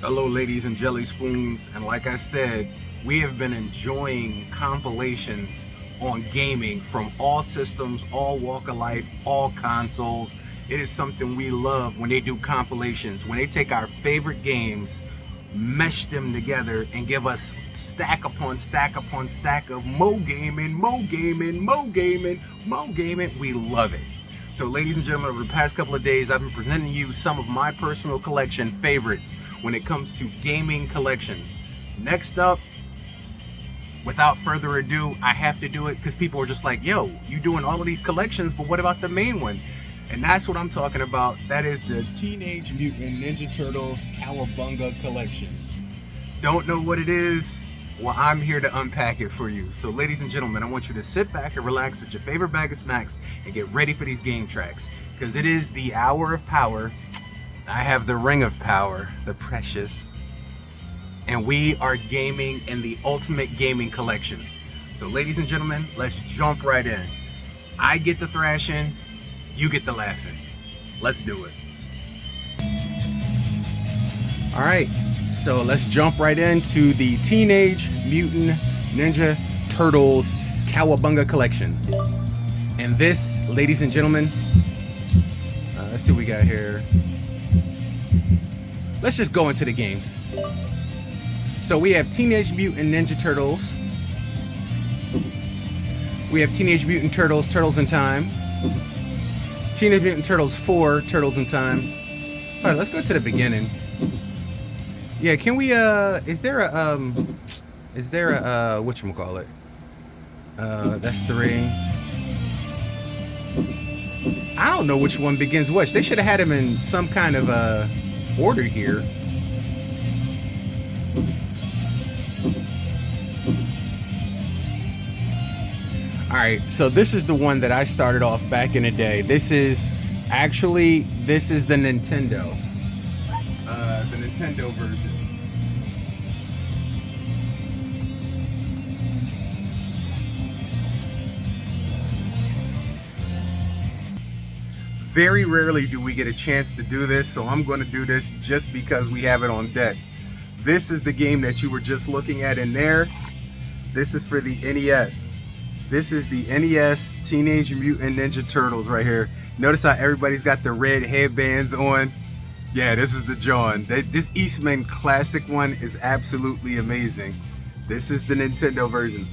Hello, ladies and jelly spoons, and like I said, we have been enjoying compilations on gaming from all systems, all walk of life, all consoles. It is something we love when they do compilations, when they take our favorite games, mesh them together, and give us stack upon stack upon stack of mo gaming, mo gaming, mo gaming, mo gaming. We love it. So ladies and gentlemen, over the past couple of days, I've been presenting you some of my personal collection favorites when it comes to gaming collections. Next up, without further ado, I have to do it because people are just like, yo, you doing all of these collections, but what about the main one? And that's what I'm talking about. That is the Teenage Mutant Ninja Turtles Cowabunga collection. Don't know what it is? Well, I'm here to unpack it for you. So ladies and gentlemen, I want you to sit back and relax at your favorite bag of snacks and get ready for these game tracks, because it is the hour of power. I have the ring of power, the precious, and we are gaming in the ultimate gaming collections. So ladies and gentlemen, let's jump right in. I get the thrashing, you get the laughing. Let's do it. All right, so let's jump right into the Teenage Mutant Ninja Turtles Cowabunga collection. And this, ladies and gentlemen, let's see what we got here. Let's just go into the games. So we have Teenage Mutant Ninja Turtles. We have Teenage Mutant Turtles, Turtles in Time. Teenage Mutant Turtles 4, Turtles in Time. All right, let's go to the beginning. Yeah, can we, is there a whatchamacallit? That's 3. I don't know which one begins which. They should have had them in some kind of, order here. All right, so this is the one that I started off back in the day. This is the Nintendo, the Nintendo version. Very rarely do we get a chance to do this, so I'm going to do this just because we have it on deck. This is the game that you were just looking at in there. This is for the NES. This is the NES Teenage Mutant Ninja Turtles right here. Notice how everybody's got the red headbands on? Yeah, this is the John. This Eastman Classic one is absolutely amazing. This is the Nintendo version.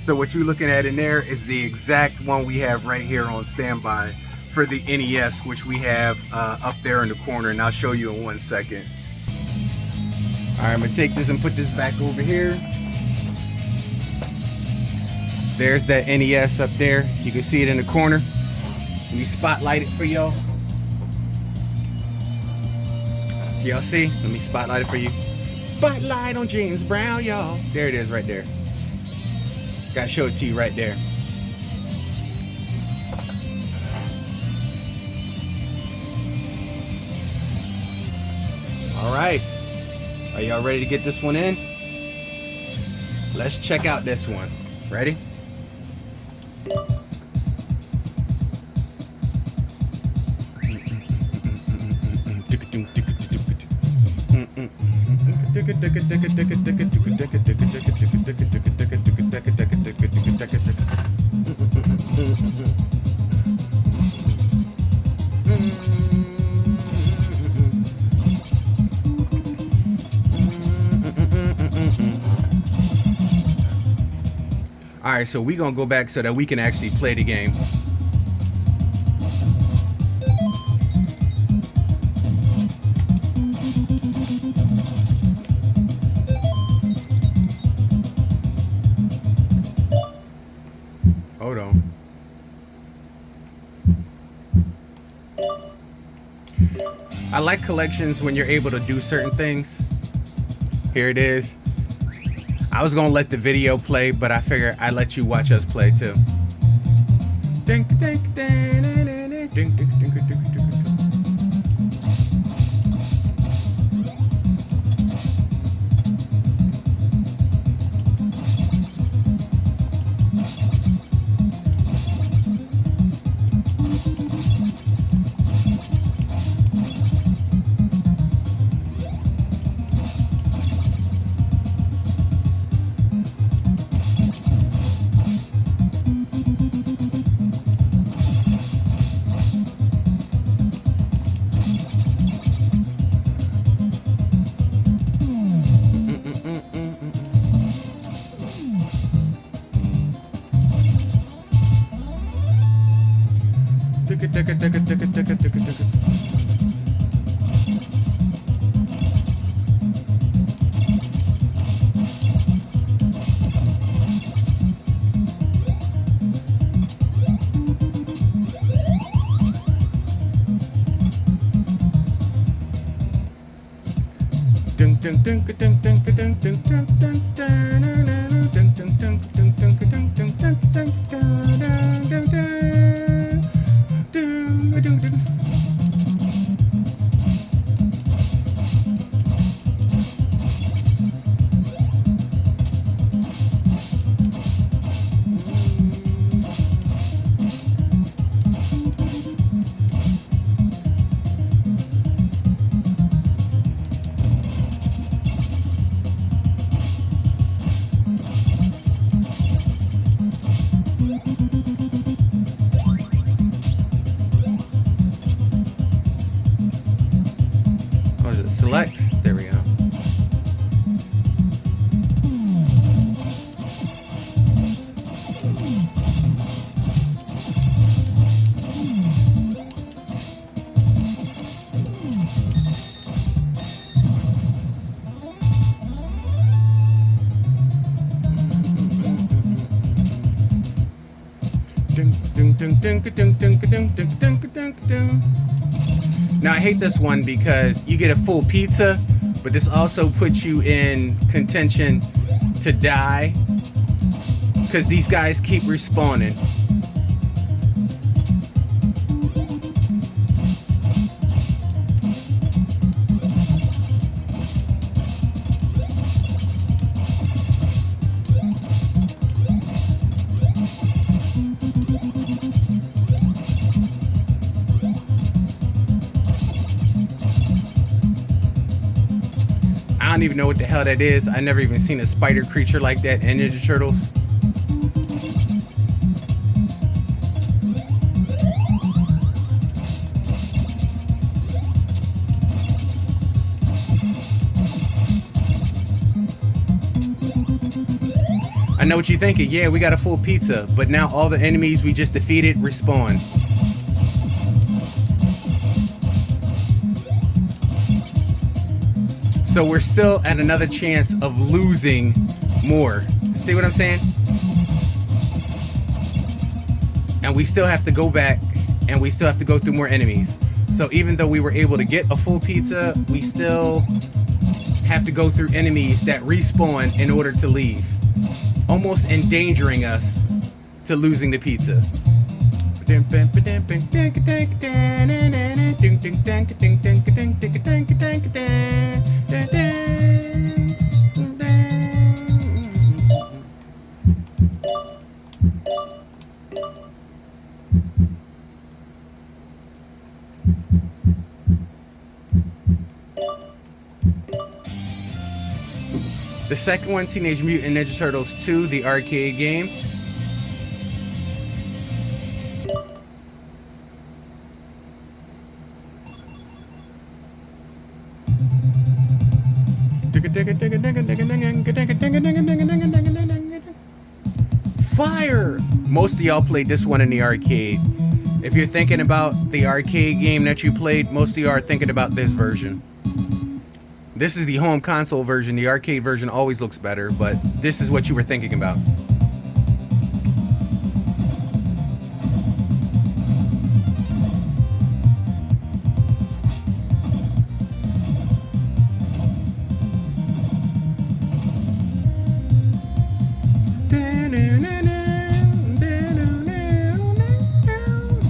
So what you're looking at in there is the exact one we have right here on standby for the NES, which we have up there in the corner, and I'll show you in 1 second. All right, I'm gonna take this and put this back over here. There's that NES up there. If you can see it in the corner. Let me spotlight it for y'all. Y'all see? Let me spotlight it for you. Spotlight on James Brown, y'all. There it is right there. Gotta show it to you right there. All right. Are y'all ready to get this one in? Let's check out this one. Ready? All right, so we're gonna go back so that we can actually play the game. Hold on. I like collections when you're able to do certain things. Here it is. I was gonna let the video play, but I figured I'd let you watch us play too. Select. There we go. Now I hate this one because you get a full pizza, but this also puts you in contention to die because these guys keep respawning. I don't even know what the hell that is. I never even seen a spider creature like that in Ninja Turtles. I know what you're thinking. Yeah, we got a full pizza, but now all the enemies we just defeated respawn. So we're still at another chance of losing more. See what I'm saying? And we still have to go back and we still have to go through more enemies. So even though we were able to get a full pizza, we still have to go through enemies that respawn in order to leave. Almost endangering us to losing the pizza. The second one, Teenage Mutant Ninja Turtles 2, the arcade game. Fire! Most of y'all played this one in the arcade. If you're thinking about the arcade game that you played, most of you are thinking about this version. This is the home console version. The arcade version always looks better, but this is what you were thinking about.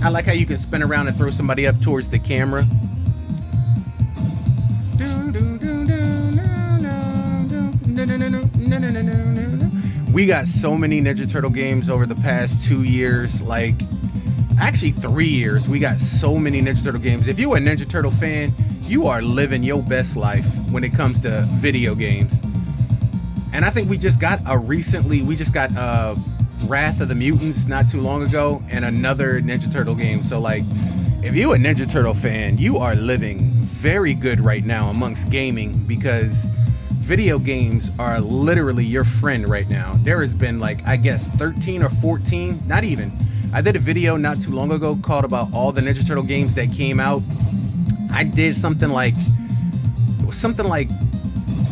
I like how you can spin around and throw somebody up towards the camera. We got so many Ninja Turtle games over the past 2 years, like actually 3 years. We got so many Ninja Turtle games. If you're a Ninja Turtle fan, you are living your best life when it comes to video games. And I think we just got Wrath of the Mutants not too long ago, and another Ninja Turtle game. So like, if you're a Ninja Turtle fan, you are living very good right now amongst gaming, because video games are literally your friend right now. There has been like, I guess 13 or 14, not even. I did a video not too long ago called about all the Ninja Turtle games that came out. I did something like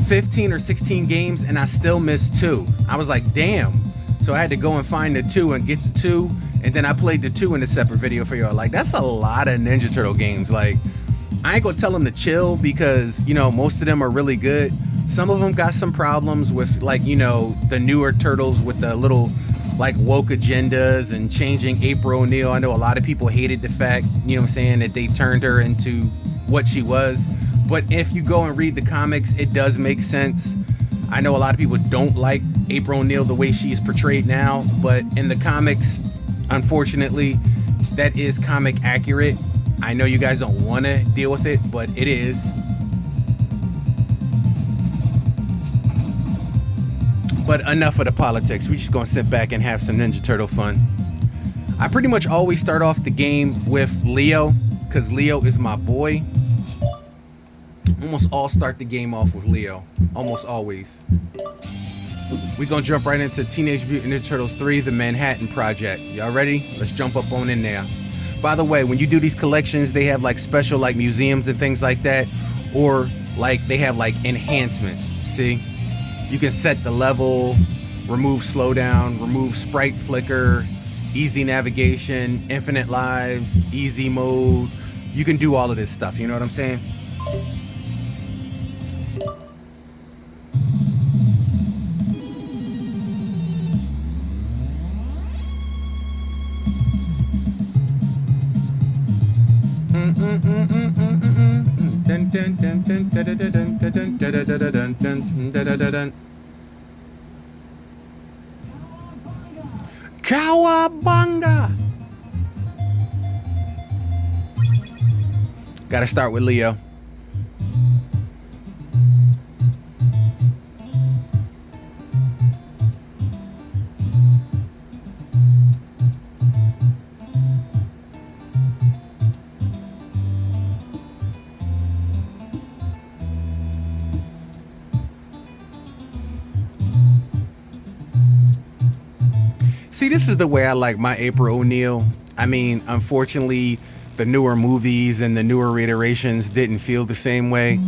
15 or 16 games, and I still missed 2. I was like, damn. So I had to go and find the 2 and get the 2, and then I played the 2 in a separate video for y'all. Like, that's a lot of Ninja Turtle games. Like, I ain't gonna tell them to chill because, you know, most of them are really good. Some of them got some problems with, like, you know, the newer turtles with the little, like, woke agendas and changing April O'Neil. I know a lot of people hated the fact, you know what I'm saying, that they turned her into what she was. But if you go and read the comics, it does make sense. I know a lot of people don't like April O'Neil the way she is portrayed now, but in the comics, unfortunately, that is comic accurate. I know you guys don't want to deal with it, but it is. But enough of the politics. We're just gonna sit back and have some Ninja Turtle fun. I pretty much always start off the game with Leo, because Leo is my boy. Almost all start the game off with Leo. Almost always. We're gonna jump right into Teenage Mutant Ninja Turtles 3, The Manhattan Project. Y'all ready? Let's jump up on in there. By the way, when you do these collections, they have like special like museums and things like that, or like they have like enhancements. See? You can set the level, remove slowdown, remove sprite flicker, easy navigation, infinite lives, easy mode. You can do all of this stuff, you know what I'm saying? Cowabunga! Gotta start with Leo. See, this is the way I like my April O'Neil. I mean, unfortunately, the newer movies and the newer reiterations didn't feel the same way.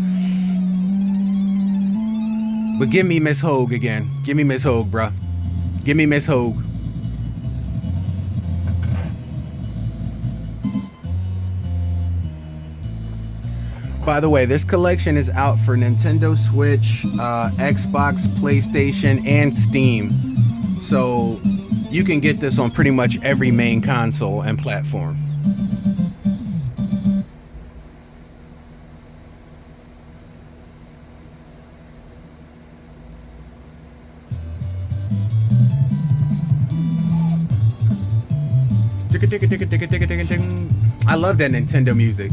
But give me Miss Hogue again. Give me Miss Hogue, bruh. Give me Miss Hogue. By the way, this collection is out for Nintendo Switch, Xbox, PlayStation, and Steam. So you can get this on pretty much every main console and platform. I love that Nintendo music.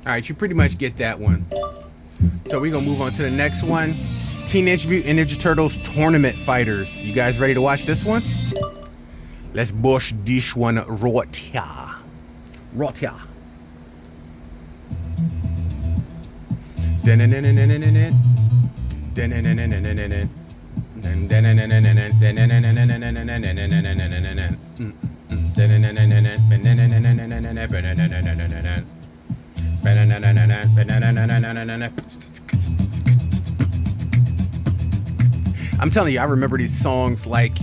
All right, you pretty much get that one. So we're gonna move on to the next one. Teenage Mutant Ninja Turtles Tournament Fighters. You guys ready to watch this one? Let's bush this one right here. Right here. I'm telling you, I remember these songs like,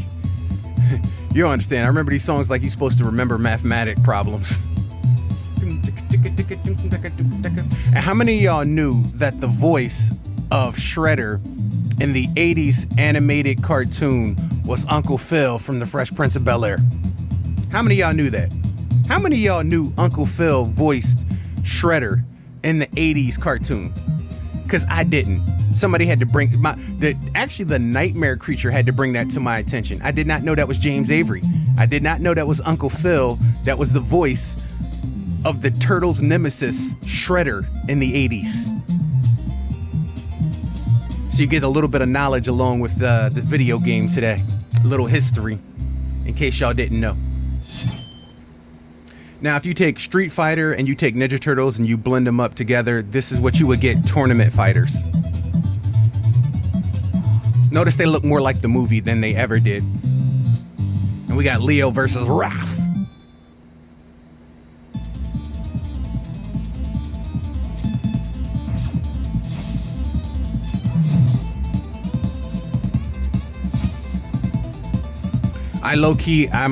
you don't understand. I remember these songs like you're supposed to remember mathematic problems. And how many of y'all knew that the voice of Shredder in the 80s animated cartoon was Uncle Phil from the Fresh Prince of Bel-Air? How many of y'all knew that? How many of y'all knew Uncle Phil voiced Shredder in the 80s cartoon? Because I didn't. Somebody had to bring the Nightmare Creature had to bring that to my attention. I did not know that was James Avery. I did not know that was Uncle Phil. That was the voice of the Turtles' nemesis, Shredder, in the 80s. So you get a little bit of knowledge along with the video game today. A little history, in case y'all didn't know. Now, if you take Street Fighter and you take Ninja Turtles and you blend them up together, this is what you would get: tournament fighters. Notice they look more like the movie than they ever did. And we got Leo versus Ralph. I'm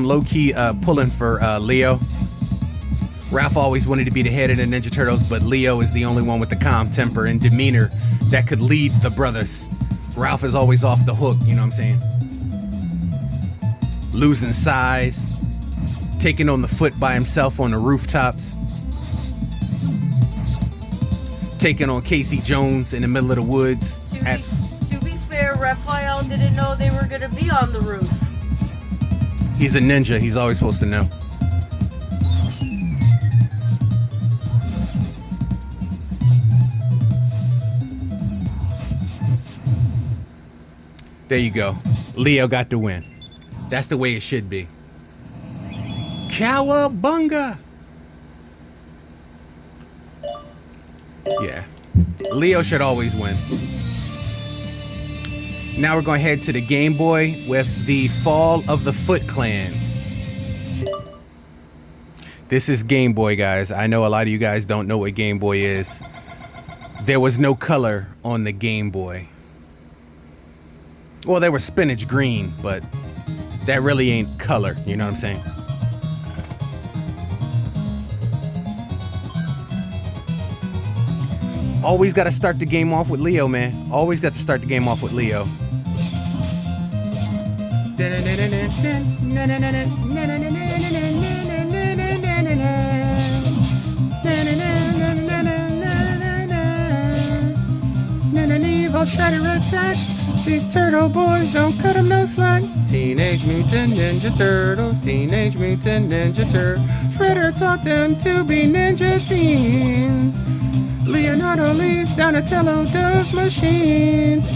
low-key pulling for Leo. Ralph always wanted to be the head of the Ninja Turtles, but Leo is the only one with the calm temper and demeanor that could lead the brothers. Ralph is always off the hook, you know what I'm saying? Losing size, taking on the foot by himself on the rooftops, taking on Casey Jones in the middle of the woods. To be fair, Raphael didn't know they were gonna be on the roof. He's a ninja. He's always supposed to know. There you go. Leo got the win. That's the way it should be. Cowabunga! Yeah. Leo should always win. Now we're going to head to the Game Boy with the Fall of the Foot Clan. This is Game Boy, guys. I know a lot of you guys don't know what Game Boy is. There was no color on the Game Boy. Well, they were spinach green, but that really ain't color. You know what I'm saying? Always got to start the game off with Leo, man. Always got to start the game off with Leo. Evil shatter attacks. These turtle boys don't cut them no slack. Teenage Mutant Ninja Turtles, Teenage Mutant Ninja Turtles. Shredder taught them to be ninja teens. Leonardo leads, Donatello does machines.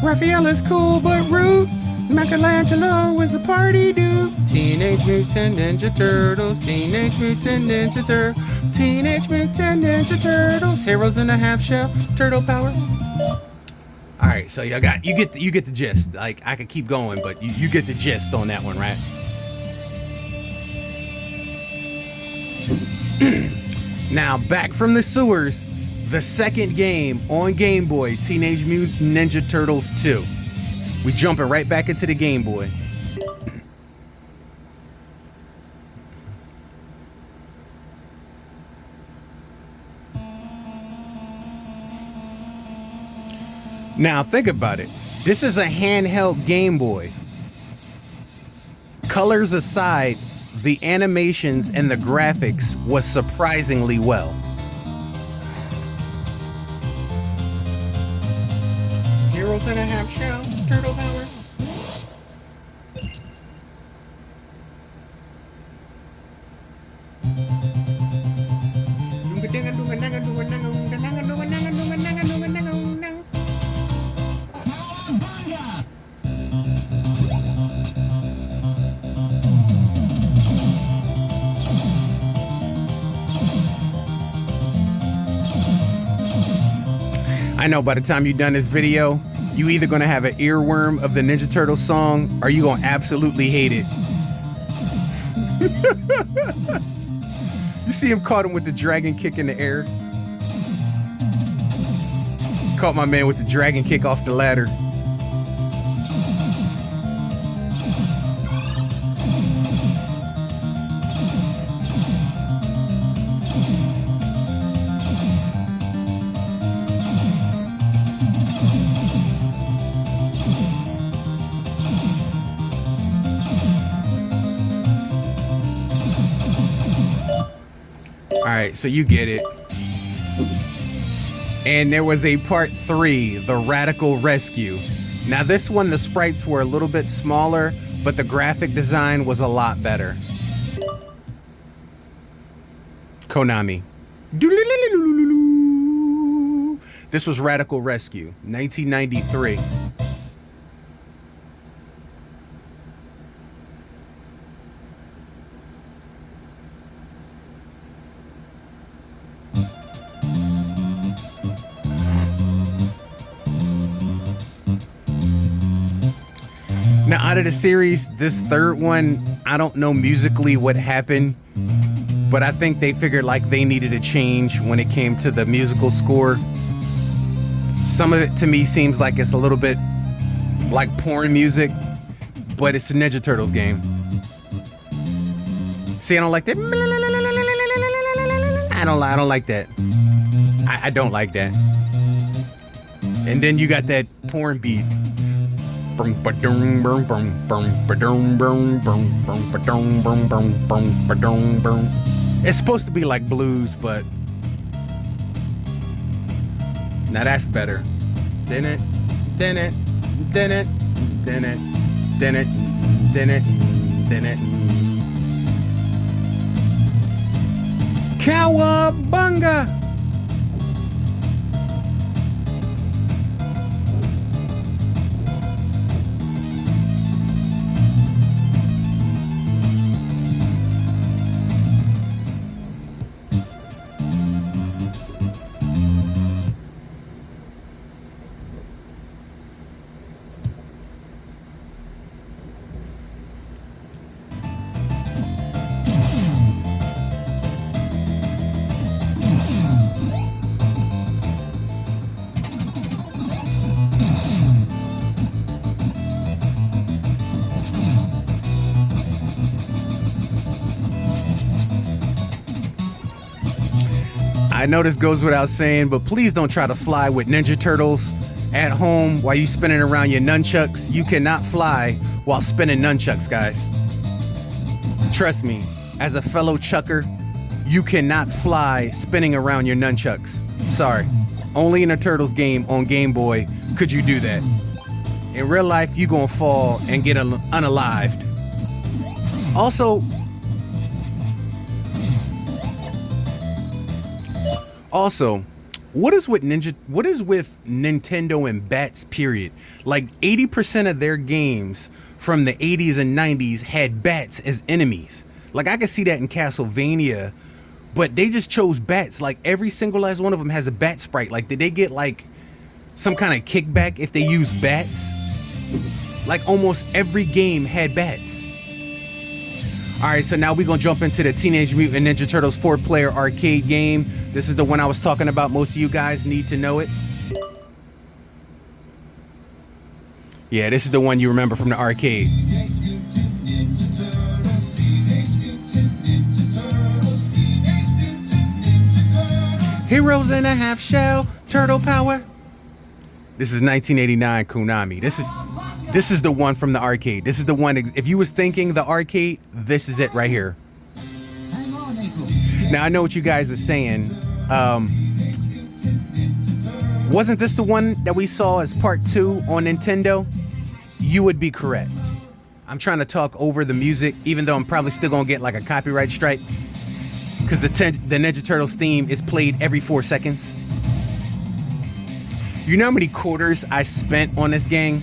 Raphael is cool but rude. Michelangelo is a party dude. Teenage Mutant Ninja Turtles, Teenage Mutant Ninja Turtles, Teenage Mutant Ninja Turtles. Heroes in a half shell, turtle power. All right, so you get the gist. Like, I could keep going, but you get the gist on that one, right? Now, back from the sewers, the second game on Game Boy, Teenage Mutant Ninja Turtles 2. We jumping right back into the Game Boy. Now, think about it. This is a handheld Game Boy. Colors aside, the animations and the graphics was surprisingly well. Heroes in a half shell, turtle power. I know by the time you're done this video, you either gonna have an earworm of the Ninja Turtles song or you gonna absolutely hate it. You see him caught him with the dragon kick in the air? Caught my man with the dragon kick off the ladder. Alright, so you get it. And there was a part 3, The Radical Rescue. Now this one, the sprites were a little bit smaller, but the graphic design was a lot better. Konami. This was Radical Rescue, 1993. Now, out of the series, this third one, I don't know musically what happened, but I think they figured like they needed a change when it came to the musical score. Some of it to me seems like it's a little bit like porn music, but it's a Ninja Turtles game. See, I don't like that. I don't like that. I don't like that. And then you got that porn beat. It's supposed to be like blues, but now that's better. Then it. Cowabunga! I know this goes without saying, but please don't try to fly with Ninja Turtles at home while you spinning around your nunchucks. You cannot fly while spinning nunchucks, guys. Trust me, as a fellow chucker, you cannot fly spinning around your nunchucks. Sorry. Only in a Turtles game on Game Boy could you do that. In real life, you gonna fall and get unalived. Also, what is with Nintendo and bats, period? Like 80% of their games from the 80s and 90s had bats as enemies. Like I could see that in Castlevania, but they just chose bats. Like every single last one of them has a bat sprite. Like did they get like some kind of kickback if they use bats? Like almost every game had bats. All right, so now we're gonna jump into the Teenage Mutant Ninja Turtles 4-player arcade game. This is the one I was talking about. Most of you guys need to know it. Yeah, this is the one you remember from the arcade. Heroes in a half shell, turtle power. This is 1989 Konami. This is the one from the arcade. This is the one, if you was thinking the arcade, this is it right here. Now, I know what you guys are saying. Wasn't this the one that we saw as part 2 on Nintendo? You would be correct. I'm trying to talk over the music, even though I'm probably still gonna get like a copyright strike, because the Ninja Turtles theme is played every 4 seconds. You know how many quarters I spent on this game?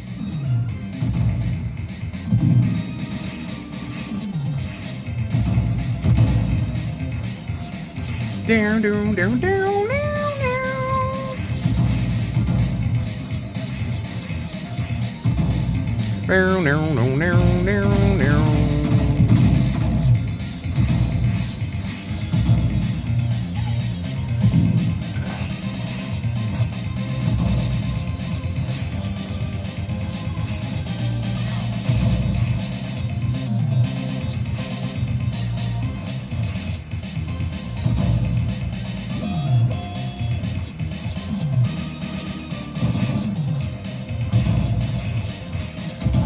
Down, down, down, down, down, down. Down, down, down, down, down, down.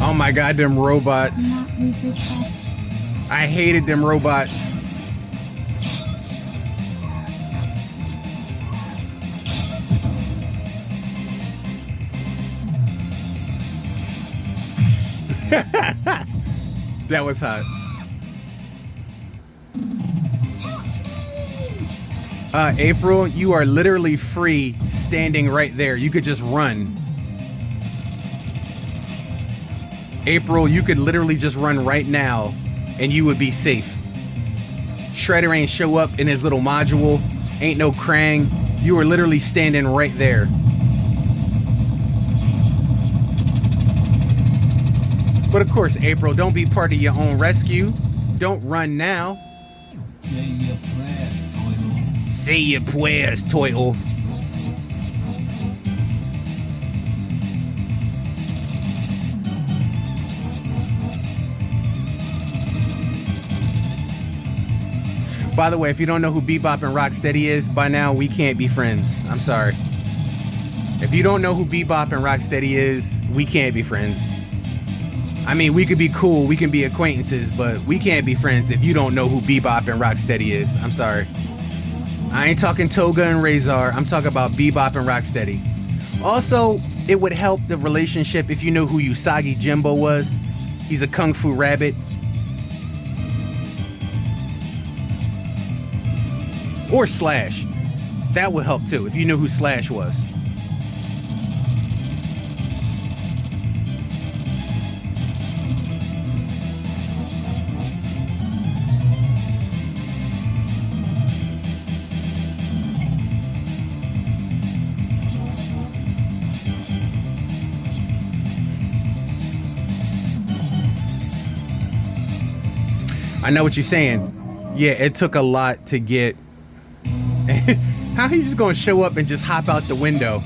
Oh my God, them robots. I hated them robots. That was hot. April, you are literally free standing right there. You could just run. April, you could literally just run right now and you would be safe. Shredder ain't show up in his little module. Ain't no Krang. You are literally standing right there. But of course, April, don't be part of your own rescue. Don't run now. Say your prayers, Toil. By the way, if you don't know who Bebop and Rocksteady is, by now we can't be friends. I'm sorry. If you don't know who Bebop and Rocksteady is, we can't be friends. I mean, we could be cool, we can be acquaintances, but we can't be friends if you don't know who Bebop and Rocksteady is. I'm sorry. I ain't talking Toga and Razor, I'm talking about Bebop and Rocksteady. Also, it would help the relationship if you know who Usagi Jimbo was. He's a kung fu rabbit. Or Slash. That would help too, if you knew who Slash was. I know what you're saying. Yeah, it took a lot to get... How he's just gonna show up and just hop out the window?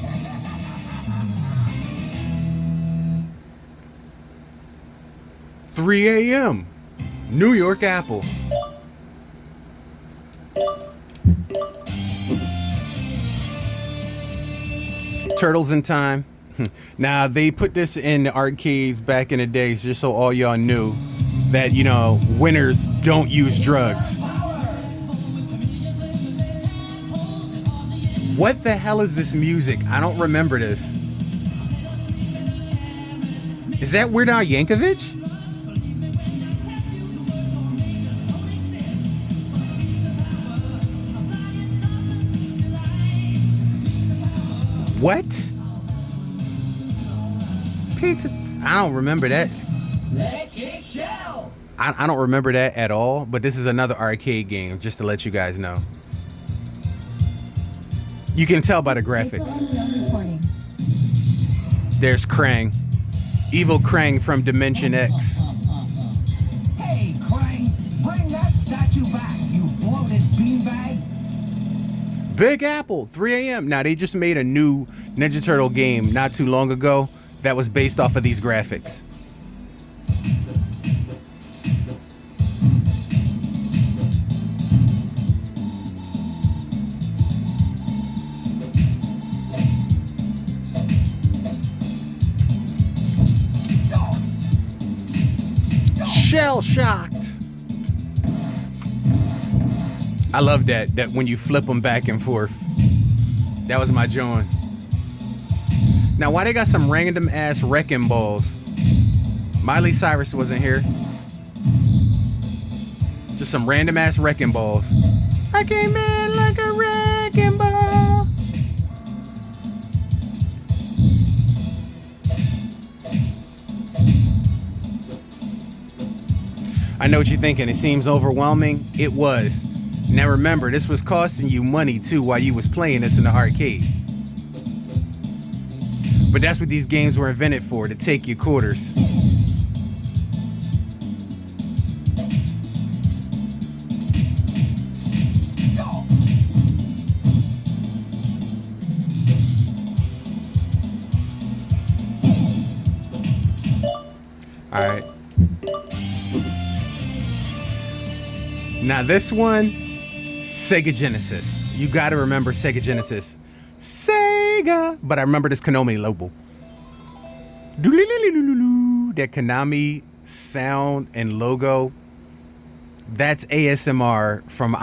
"3 a.m. New York Apple." Turtles in Time. Now, they put this in the arcades back in the days just so all y'all knew that, you know, winners don't use drugs. What the hell is this music? I don't remember this. Is that Weird Al Yankovic? What? Pizza? I don't remember that. I don't remember that at all, but this is another arcade game, just to let you guys know. You can tell by the graphics. There's Krang. Evil Krang from Dimension X. Hey, Krang, bring that statue back, you bloated beanbag. Big Apple, 3 a.m. Now, they just made a new Ninja Turtle game not too long ago that was based off of these graphics. Shell shocked. I love that when you flip them back and forth. That was my joint. Now, why they got some random ass wrecking balls? Miley Cyrus wasn't here. Just some random ass wrecking balls. I came in like a wrecking ball. I know what you're thinking. It seems overwhelming. It was. Now remember, this was costing you money too while you was playing this in the arcade. But that's what these games were invented for, to take your quarters. All right. Now this one, Sega Genesis. You gotta remember Sega Genesis. Sega! But I remember this Konami logo. That Konami sound and logo. That's ASMR from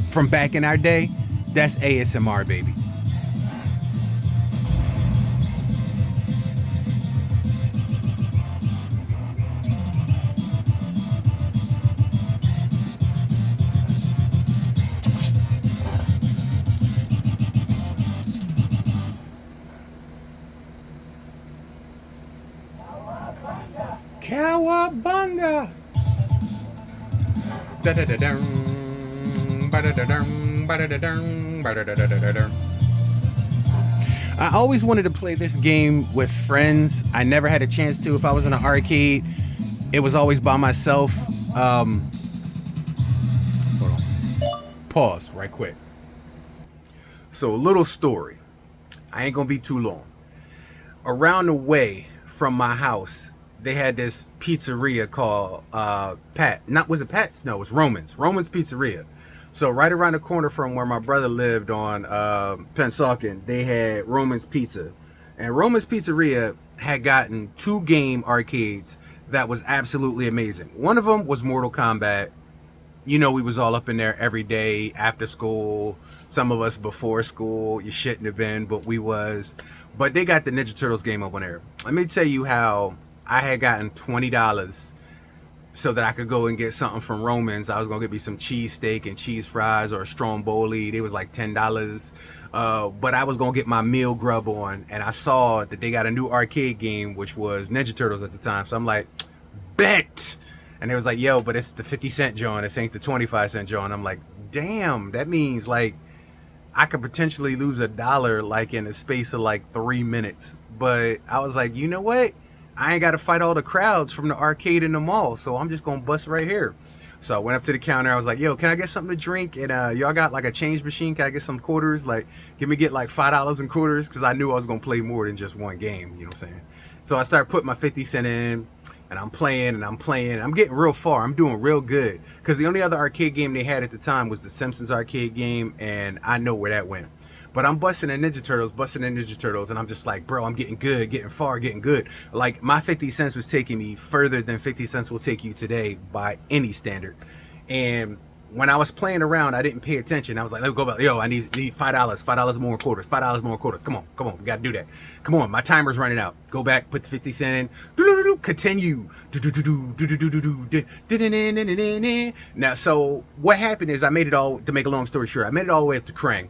from back in our day. That's ASMR, baby. Cowabunga! I always wanted to play this game with friends. I never had a chance to. If I was in an arcade, it was always by myself. Hold on. Pause right quick. So a little story. I ain't gonna be too long. Around the way from my house, they had this pizzeria called was it Pat's? No, it was Roman's Pizzeria. So right around the corner from where my brother lived on Pennsauken, they had Roman's Pizza. And Roman's Pizzeria had gotten 2 game arcades that was absolutely amazing. One of them was Mortal Kombat. You know, we was all up in there every day after school. Some of us before school. You shouldn't have been, but we was. But they got the Ninja Turtles game up on there. Let me tell you how I had gotten $20 so that I could go and get something from Roman's. I was gonna get me some cheesesteak and cheese fries or a stromboli. They was like $10. But I was gonna get my meal grub on, and I saw that they got a new arcade game, which was Ninja Turtles at the time. So I'm like, bet. And they was like, yo, but it's the 50-cent joint. This ain't the 25-cent joint. I'm like, damn, that means like I could potentially lose $1 like in a space of like 3 minutes. But I was like, you know what? I ain't got to fight all the crowds from the arcade in the mall. So I'm just going to bust right here. So I went up to the counter. I was like, yo, can I get something to drink? And y'all got like a change machine? Can I get some quarters? Like, get like $5 in quarters? Because I knew I was going to play more than just one game. You know what I'm saying? So I started putting my 50-cent in. And I'm playing and I'm playing. I'm getting real far. I'm doing real good. Because the only other arcade game they had at the time was the Simpsons arcade game. And I know where that went. But I'm busting in Ninja Turtles. And I'm just like, bro, I'm getting good, getting far, getting good. Like, my 50 cents was taking me further than 50 cents will take you today by any standard. And when I was playing around, I didn't pay attention. I was like, let's go back. Yo, I need $5, $5 more quarters, $5 more quarters. Come on, we gotta do that. Come on, my timer's running out. Go back, put the 50 cent in. Continue. Now, so what happened is I made it all, to make a long story short, I made it all the way up to Krang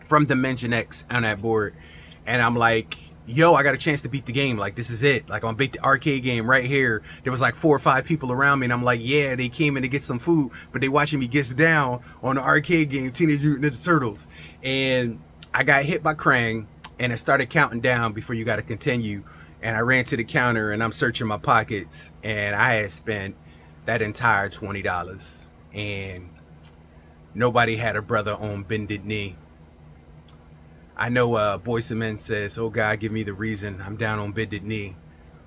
from Dimension X on that board. And I'm like, yo, I got a chance to beat the game. Like, this is it. Like, I'm gonna beat the arcade game right here. There was like 4 or 5 people around me, and I'm like, yeah, they came in to get some food, but they watching me get down on the arcade game, Teenage Mutant Ninja Turtles. And I got hit by Krang, and it started counting down before you got to continue. And I ran to the counter, and I'm searching my pockets, and I had spent that entire $20. And nobody had a brother on bended knee. I know Boyz II Men says, oh God, give me the reason I'm down on bended knee.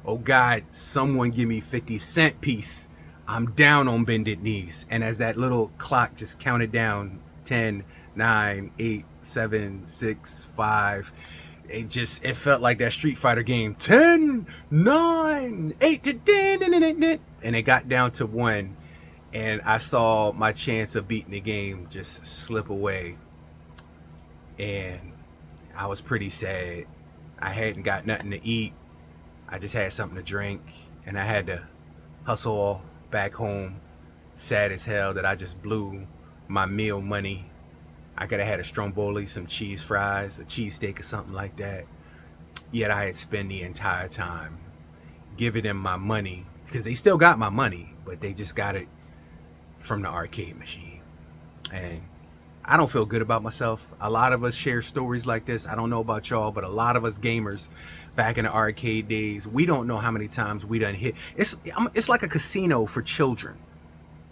Oh God, someone give me 50-cent piece. I'm down on bended knees. And as that little clock just counted down, 10, 9, 8, 7, 6, 5, it felt like that Street Fighter game. 10, 9, 8 to 10, and it got down to 1. And I saw my chance of beating the game just slip away. And I was pretty sad. I hadn't got nothing to eat. I just had something to drink, and I had to hustle back home, sad as hell that I just blew my meal money. I could have had a stromboli, some cheese fries, a cheesesteak or something like that. Yet I had spent the entire time giving them my money, because they still got my money, but they just got it from the arcade machine. And I don't feel good about myself. A lot of us share stories like this. I don't know about y'all, but a lot of us gamers back in the arcade days, we don't know how many times we done hit. It's like a casino for children.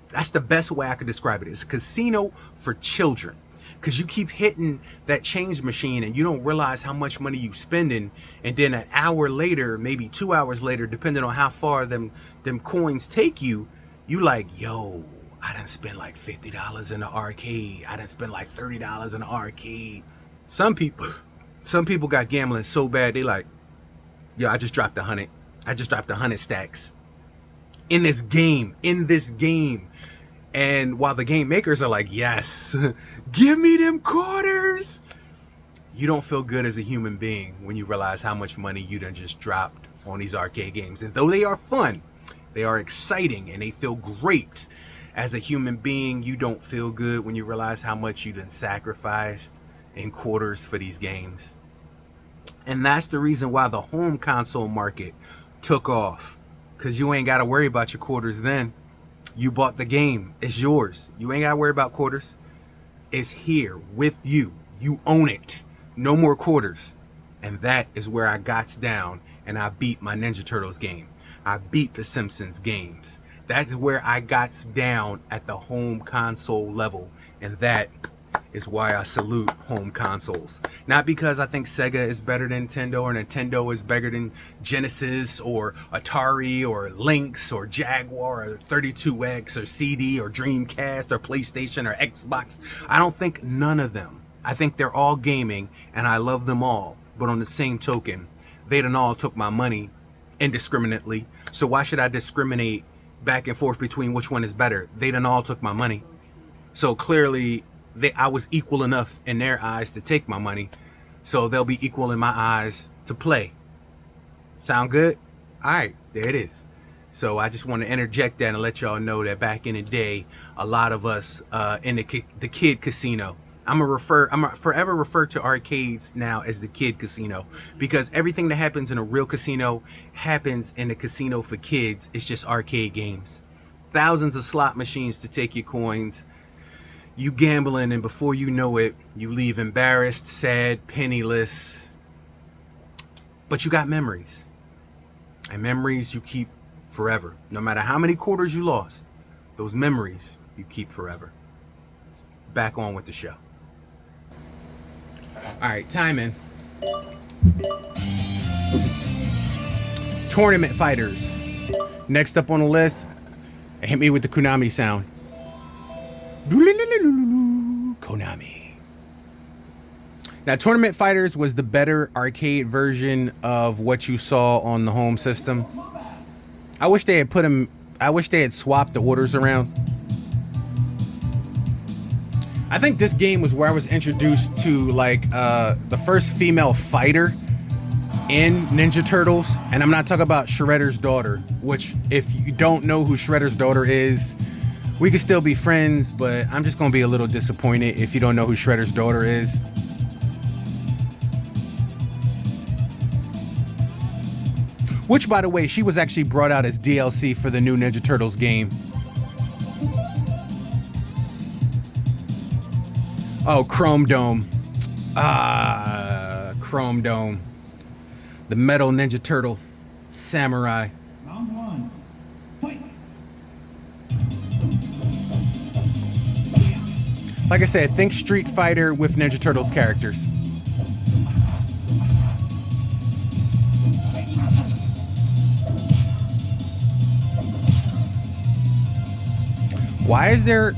That's the best way I could describe it. It's a casino for children. Because you keep hitting that change machine and you don't realize how much money you spending. And then an hour later, maybe 2 hours later, depending on how far them coins take you, you like, yo, I done spent like $50 in the arcade. I done spent like $30 in the arcade. Some people got gambling so bad, they like, yo, I just dropped 100. I just dropped 100 stacks in this game. And while the game makers are like, yes, give me them quarters, you don't feel good as a human being when you realize how much money you done just dropped on these arcade games. And though they are fun, they are exciting, and they feel great, as a human being, you don't feel good when you realize how much you done sacrificed in quarters for these games. And that's the reason why the home console market took off. Because you ain't got to worry about your quarters then. You bought the game. It's yours. You ain't got to worry about quarters. It's here with you. You own it. No more quarters. And that is where I got down and I beat my Ninja Turtles game. I beat the Simpsons games. That's where I got down at the home console level. And that is why I salute home consoles. Not because I think Sega is better than Nintendo or Nintendo is better than Genesis or Atari or Lynx or Jaguar or 32X or CD or Dreamcast or PlayStation or Xbox. I don't think none of them. I think they're all gaming and I love them all. But on the same token, they done all took my money indiscriminately. So why should I discriminate back and forth between which one is better? They done all took my money. So clearly I was equal enough in their eyes to take my money. So they'll be equal in my eyes to play. Sound good? All right, there it is. So I just want to interject that and let y'all know that back in the day, a lot of us in the kid casino. I'm gonna forever refer to arcades now as the kid casino, because everything that happens in a real casino happens in a casino for kids. It's just arcade games. Thousands of slot machines to take your coins. You gambling, and before you know it, you leave embarrassed, sad, penniless. But you got memories. And memories you keep forever. No matter how many quarters you lost, those memories you keep forever. Back on with the show. Alright, timing. Tournament fighters. Next up on the list, hit me with the Konami sound. Konami. Now, Tournament Fighters was the better arcade version of what you saw on the home system. I wish they had swapped the orders around. I think this game was where I was introduced to like the first female fighter in Ninja Turtles, and I'm not talking about Shredder's daughter, which if you don't know who Shredder's daughter is, we could still be friends, but I'm just gonna be a little disappointed if you don't know who Shredder's daughter is. Which, by the way, she was actually brought out as DLC for the new Ninja Turtles game. Oh, Chrome Dome. Chrome Dome. The Metal Ninja Turtle. Samurai. Round one. Fight. Like I said, think Street Fighter with Ninja Turtles characters. Why is there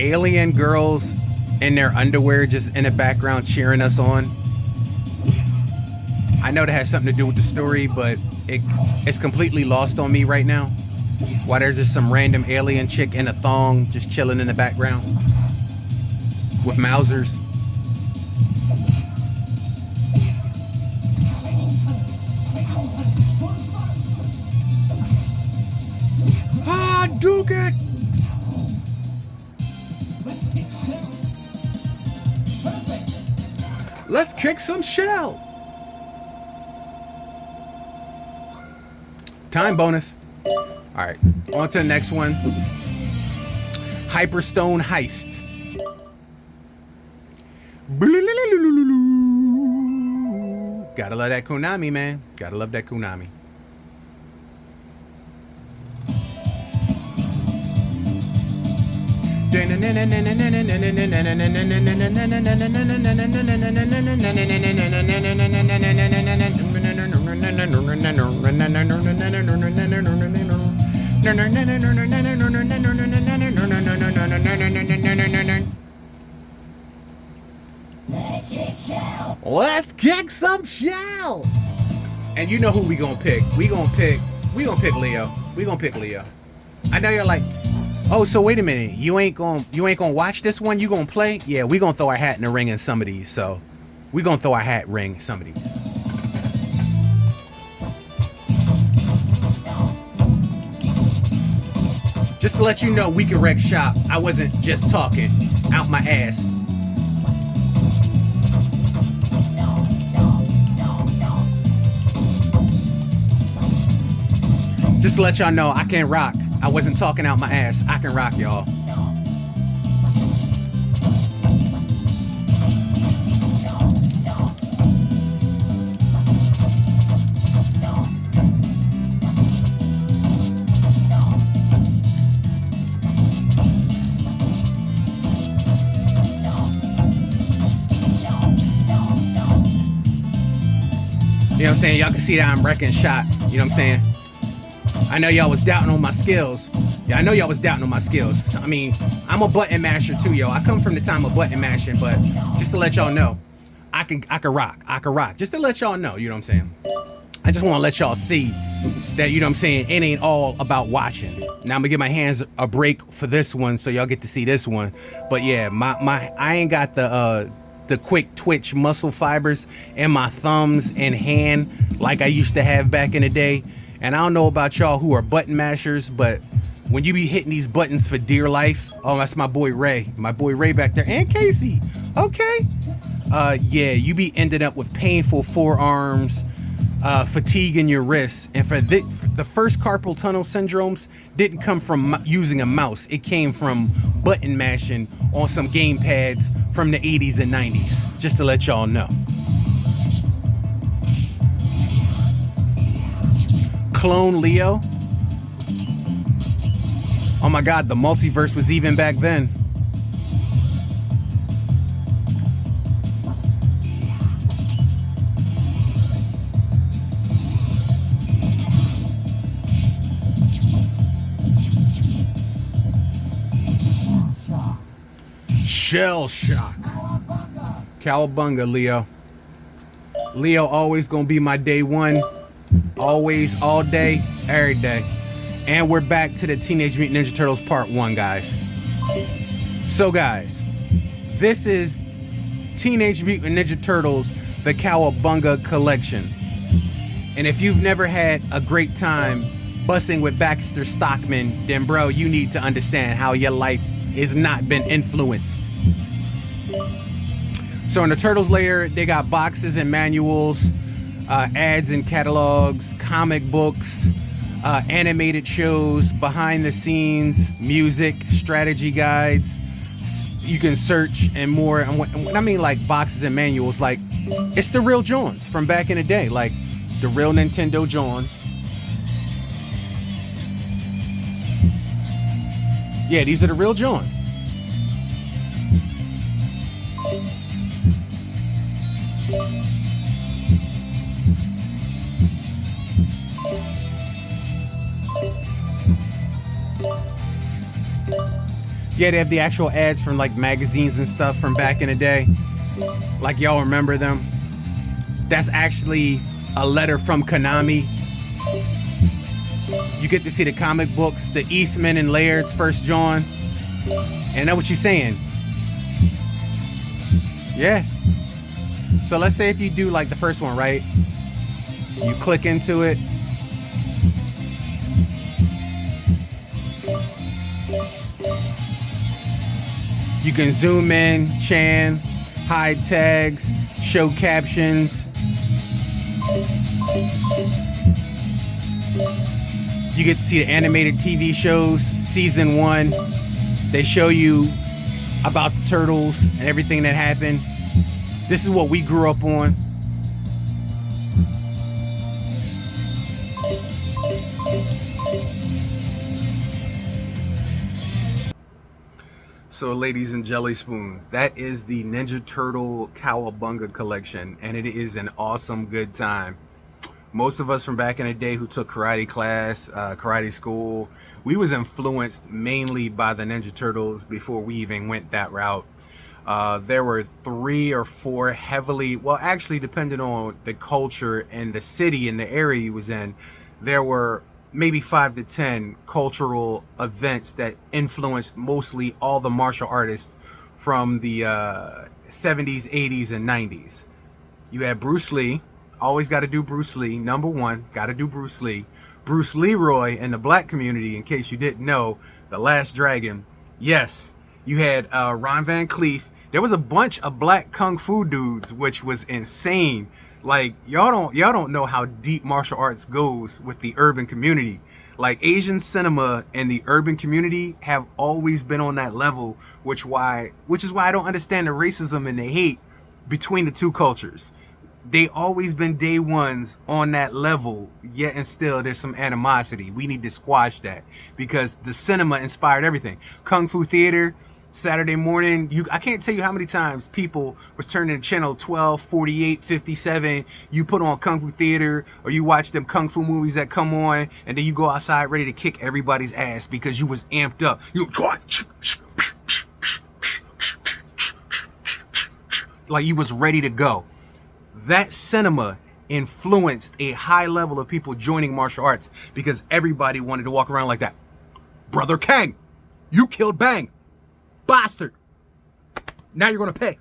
alien girls in their underwear just in the background cheering us on? I know that has something to do with the story, but it's completely lost on me right now. Why there's just some random alien chick in a thong just chilling in the background with Mausers. Ah, Duke it! Let's kick some shell. Time bonus. All right, on to the next one. Hyperstone Heist. Gotta love that Konami, man. Gotta love that Konami. Let's kick some shell. And you know who we gonna pick? We gonna pick Leo. We gonna pick Leo. I know you're like, oh, so wait a minute. You ain't gonna watch this one? You gonna play? Yeah, we gonna throw our hat in the ring in some of these. So we gonna throw our hat ring in some of these. Just to let you know, we can wreck shop. I wasn't just talking out my ass. Just to let y'all know, I can rock. I wasn't talking out my ass. I can rock, y'all. what I'm saying? Y'all can see that I'm wrecking shot. You know what I'm saying? I know y'all was doubting on my skills. Yeah, I know y'all was doubting on my skills. I mean, I'm a button masher too, yo. I come from the time of button mashing, but just to let y'all know, I can rock. I can rock. Just to let y'all know, you know what I'm saying? I just want to let y'all see that, you know what I'm saying, it ain't all about watching. Now I'm gonna give my hands a break for this one so y'all get to see this one. But yeah, I ain't got the quick twitch muscle fibers in my thumbs and hand like I used to have back in the day. And I don't know about y'all who are button mashers, but when you be hitting these buttons for dear life, oh, that's my boy Ray back there, and Casey. Okay. Yeah, you be ending up with painful forearms, fatigue in your wrists, and for the first carpal tunnel syndromes didn't come from using a mouse. It came from button mashing on some game pads from the 80s and 90s. Just to let y'all know. Clone Leo. Oh my God, the multiverse was even back then. Shell shock. Cowabunga, Leo. Leo always gonna be my day one. Always, all day, every day. And we're back to the Teenage Mutant Ninja Turtles Part 1, guys. So, guys, this is Teenage Mutant Ninja Turtles, the Cowabunga Collection. And if you've never had a great time bussing with Baxter Stockman, then, bro, you need to understand how your life has not been influenced. So in the Turtles layer, they got boxes and manuals, ads and catalogs, comic books, animated shows, behind the scenes, music, strategy guides. You can search and more. And when I mean like boxes and manuals, like it's the real Jones from back in the day, like the real Nintendo Jones. Yeah, these are the real Jones. Yeah, they have the actual ads from like magazines and stuff from back in the day. Like y'all remember them. That's actually a letter from Konami. You get to see the comic books, the Eastman and Laird's first John. And that's what you're saying. Yeah. So let's say if you do like the first one, right? You click into it. You can zoom in, Chan, hide tags, show captions. You get to see the animated TV shows, season 1. They show you about the Turtles and everything that happened. This is what we grew up on. So ladies and jelly spoons, that is the Ninja Turtle Cowabunga collection, and it is an awesome good time. Most of us from back in the day who took karate class, karate school, we was influenced mainly by the Ninja Turtles before we even went that route. There were 3 or 4 heavily, well actually depending on the culture and the city and the area you was in, there were maybe 5 to 10 cultural events that influenced mostly all the martial artists from the 70s, 80s, and 90s. You had Bruce Lee, always got to do Bruce Lee, number 1, got to do Bruce Lee. Bruce Leroy in the black community, in case you didn't know, the Last Dragon. Yes, you had Ron Van Cleef. There was a bunch of black kung fu dudes, which was insane. Like y'all don't know how deep martial arts goes with the urban community. Like Asian cinema and the urban community have always been on that level, which is why I don't understand the racism and the hate between the two cultures. They always been day ones on that level, yet and still there's some animosity. We need to squash that because the cinema inspired everything. Kung Fu theater, Saturday morning, I can't tell you how many times people was turning to channel 12, 48, 57. You put on Kung Fu Theater, or you watch them Kung Fu movies that come on, and then you go outside ready to kick everybody's ass because you was amped up. Like you was ready to go. That cinema influenced a high level of people joining martial arts because everybody wanted to walk around like that. Brother Kang, you killed Bang. Bastard. Now you're going to pay.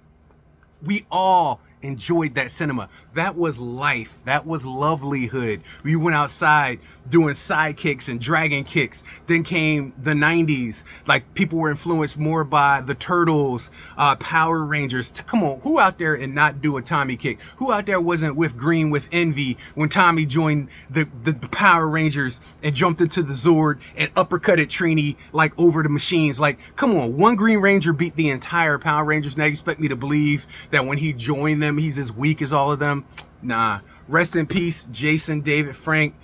We all enjoyed that cinema. That was life. That was lovelyhood. We went outside doing side kicks and dragon kicks. Then came the 90s. Like, people were influenced more by the Turtles, Power Rangers. Come on, who out there and not do a Tommy kick? Who out there wasn't with green with envy when Tommy joined the Power Rangers and jumped into the Zord and uppercutted Trini like over the machines? Like, come on, one Green Ranger beat the entire Power Rangers. Now you expect me to believe that when he joined them, he's as weak as all of them? Nah. Rest in peace, Jason David Frank.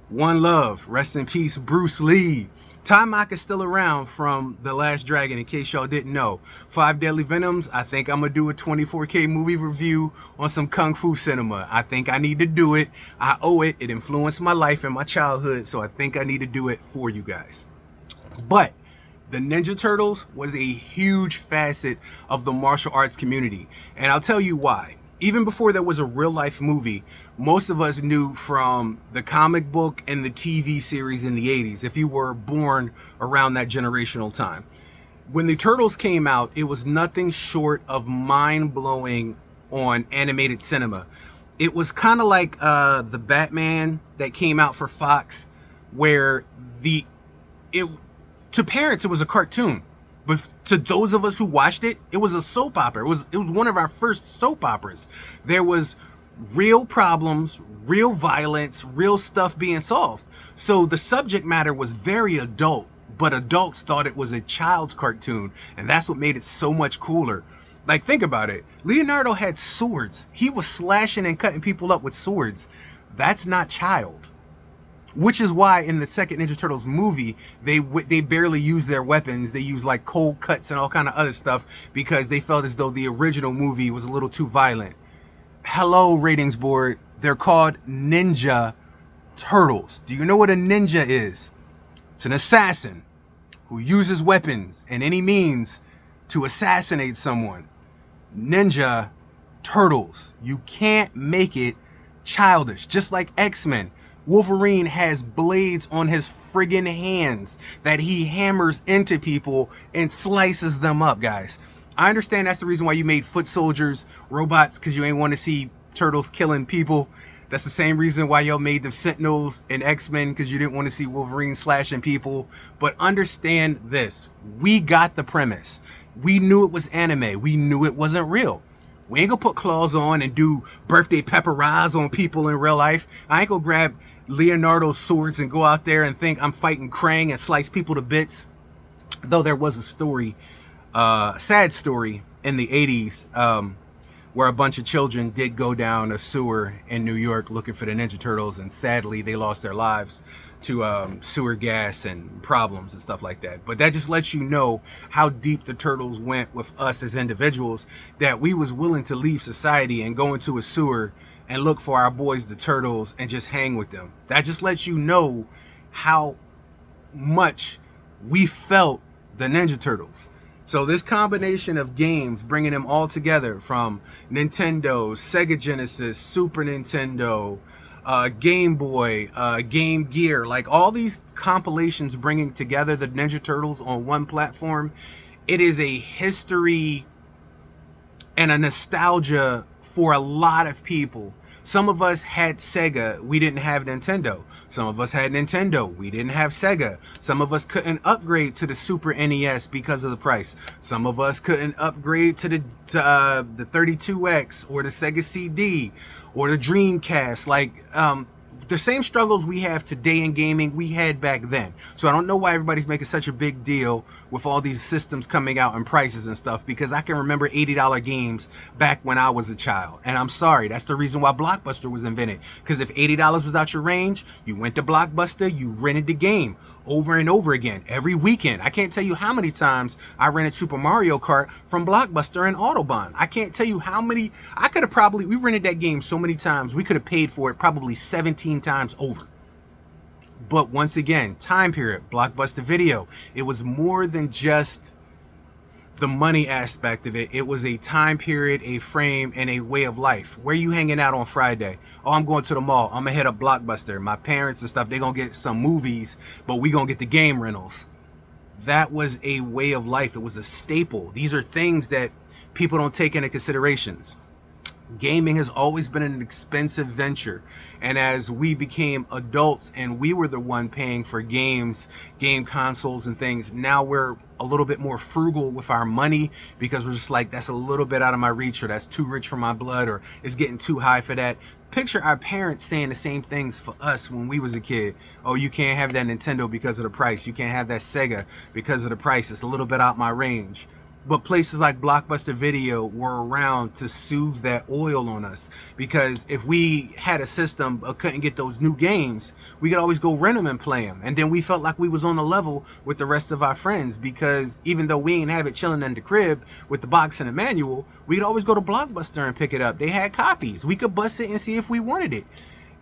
One love. Rest in peace, Bruce Lee. Ty Mach is still around from The Last Dragon, in case y'all didn't know. 5 Deadly Venoms. I think I'm going to do a 24K movie review on some Kung Fu cinema. I think I need to do it. I owe it. It influenced my life and my childhood, so I think I need to do it for you guys. But the Ninja Turtles was a huge facet of the martial arts community. And I'll tell you why. Even before there was a real life movie, most of us knew from the comic book and the TV series in the 80s, if you were born around that generational time. When the Turtles came out, it was nothing short of mind-blowing on animated cinema. It was kind of like the Batman that came out for Fox, where to parents it was a cartoon. But to those of us who watched it, it was a soap opera. It was one of our first soap operas. There was real problems, real violence, real stuff being solved. So the subject matter was very adult, but adults thought it was a child's cartoon. And that's what made it so much cooler. Like, think about it. Leonardo had swords. He was slashing and cutting people up with swords. That's not child. Which is why in the second Ninja Turtles movie, they barely use their weapons. They use like cold cuts and all kind of other stuff because they felt as though the original movie was a little too violent. Hello, ratings board. They're called Ninja Turtles. Do you know what a ninja is? It's an assassin who uses weapons and any means to assassinate someone. Ninja Turtles. You can't make it childish. Just like X-Men. Wolverine has blades on his friggin' hands that he hammers into people and slices them up, guys. I understand that's the reason why you made foot soldiers robots, because you ain't want to see turtles killing people. That's the same reason why y'all made them Sentinels and X-Men, because you didn't want to see Wolverine slashing people. But understand this. We got the premise. We knew it was anime. We knew it wasn't real. We ain't gonna put claws on and do birthday pepperas on people in real life. I ain't gonna grab Leonardo's swords and go out there and think I'm fighting Krang and slice people to bits. Though there was a story, sad story in the 80s, where a bunch of children did go down a sewer in New York looking for the Ninja Turtles, and sadly they lost their lives to sewer gas and problems and stuff like that. But that just lets you know how deep the Turtles went with us as individuals, that we was willing to leave society and go into a sewer and look for our boys, the Turtles, and just hang with them. That just lets you know how much we felt the Ninja Turtles. So this combination of games, bringing them all together from Nintendo, Sega Genesis, Super Nintendo, Game Boy, Game Gear, like all these compilations bringing together the Ninja Turtles on one platform, it is a history and a nostalgia for a lot of people. Some of us had Sega, we didn't have Nintendo. Some of us had Nintendo, we didn't have Sega. Some of us couldn't upgrade to the Super NES because of the price. Some of us couldn't upgrade to the 32X or the Sega CD or the Dreamcast. Like, the same struggles we have today in gaming, we had back then. So I don't know why everybody's making such a big deal with all these systems coming out and prices and stuff, because I can remember $80 games back when I was a child. And I'm sorry, that's the reason why Blockbuster was invented. Because if $80 was out your range, you went to Blockbuster, you rented the game. over and over again every weekend. I can't tell you how many times I rented Super Mario Kart from Blockbuster and Autobahn. I can't tell you how many. We rented that game so many times, we could have paid for it probably 17 times over. But once again, time period, Blockbuster Video. It was more than just the money aspect of it. It was a time period, a frame, and a way of life. Where you hanging out on Friday? Oh, I'm going to the mall. I'm gonna hit up Blockbuster. My parents and stuff, they gonna get some movies, but we gonna get the game rentals. That was a way of life. It was a staple. These are things that people don't take into considerations. Gaming has always been an expensive venture, and as we became adults and we were the one paying for games, game consoles and things, now we're a little bit more frugal with our money because we're just like, that's a little bit out of my reach, or that's too rich for my blood, or it's getting too high for that. Picture our parents saying the same things for us when we was a kid. Oh, you can't have that Nintendo because of the price. You can't have that Sega because of the price. It's a little bit out my range. But places like Blockbuster Video were around to soothe that oil on us, because if we had a system but couldn't get those new games, we could always go rent them and play them. And then we felt like we was on the level with the rest of our friends, because even though we ain't have it chilling in the crib with the box and the manual, we could always go to Blockbuster and pick it up. They had copies. We could bust it and see if we wanted it.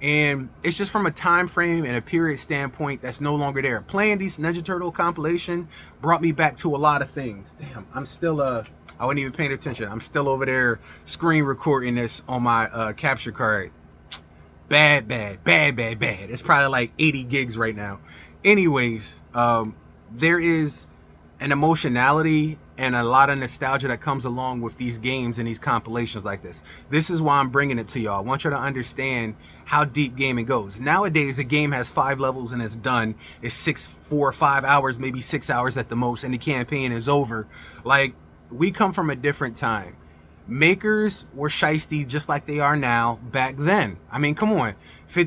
And it's just from a time frame and a period standpoint that's no longer there. Playing these Ninja Turtle compilation brought me back to a lot of things. Damn, I'm still I wasn't even paying attention. I'm still over there screen recording this on my capture card. Bad. It's probably like 80 gigs right now. Anyways, there is an emotionality and a lot of nostalgia that comes along with these games and these compilations like this. This is why I'm bringing it to y'all. I want you to understand how deep gaming goes. Nowadays, a game has 5 levels and it's done. It's 4 or 5 hours, maybe 6 hours at the most, and the campaign is over. Like, we come from a different time. Makers were shiesty just like they are now back then. I mean, come on.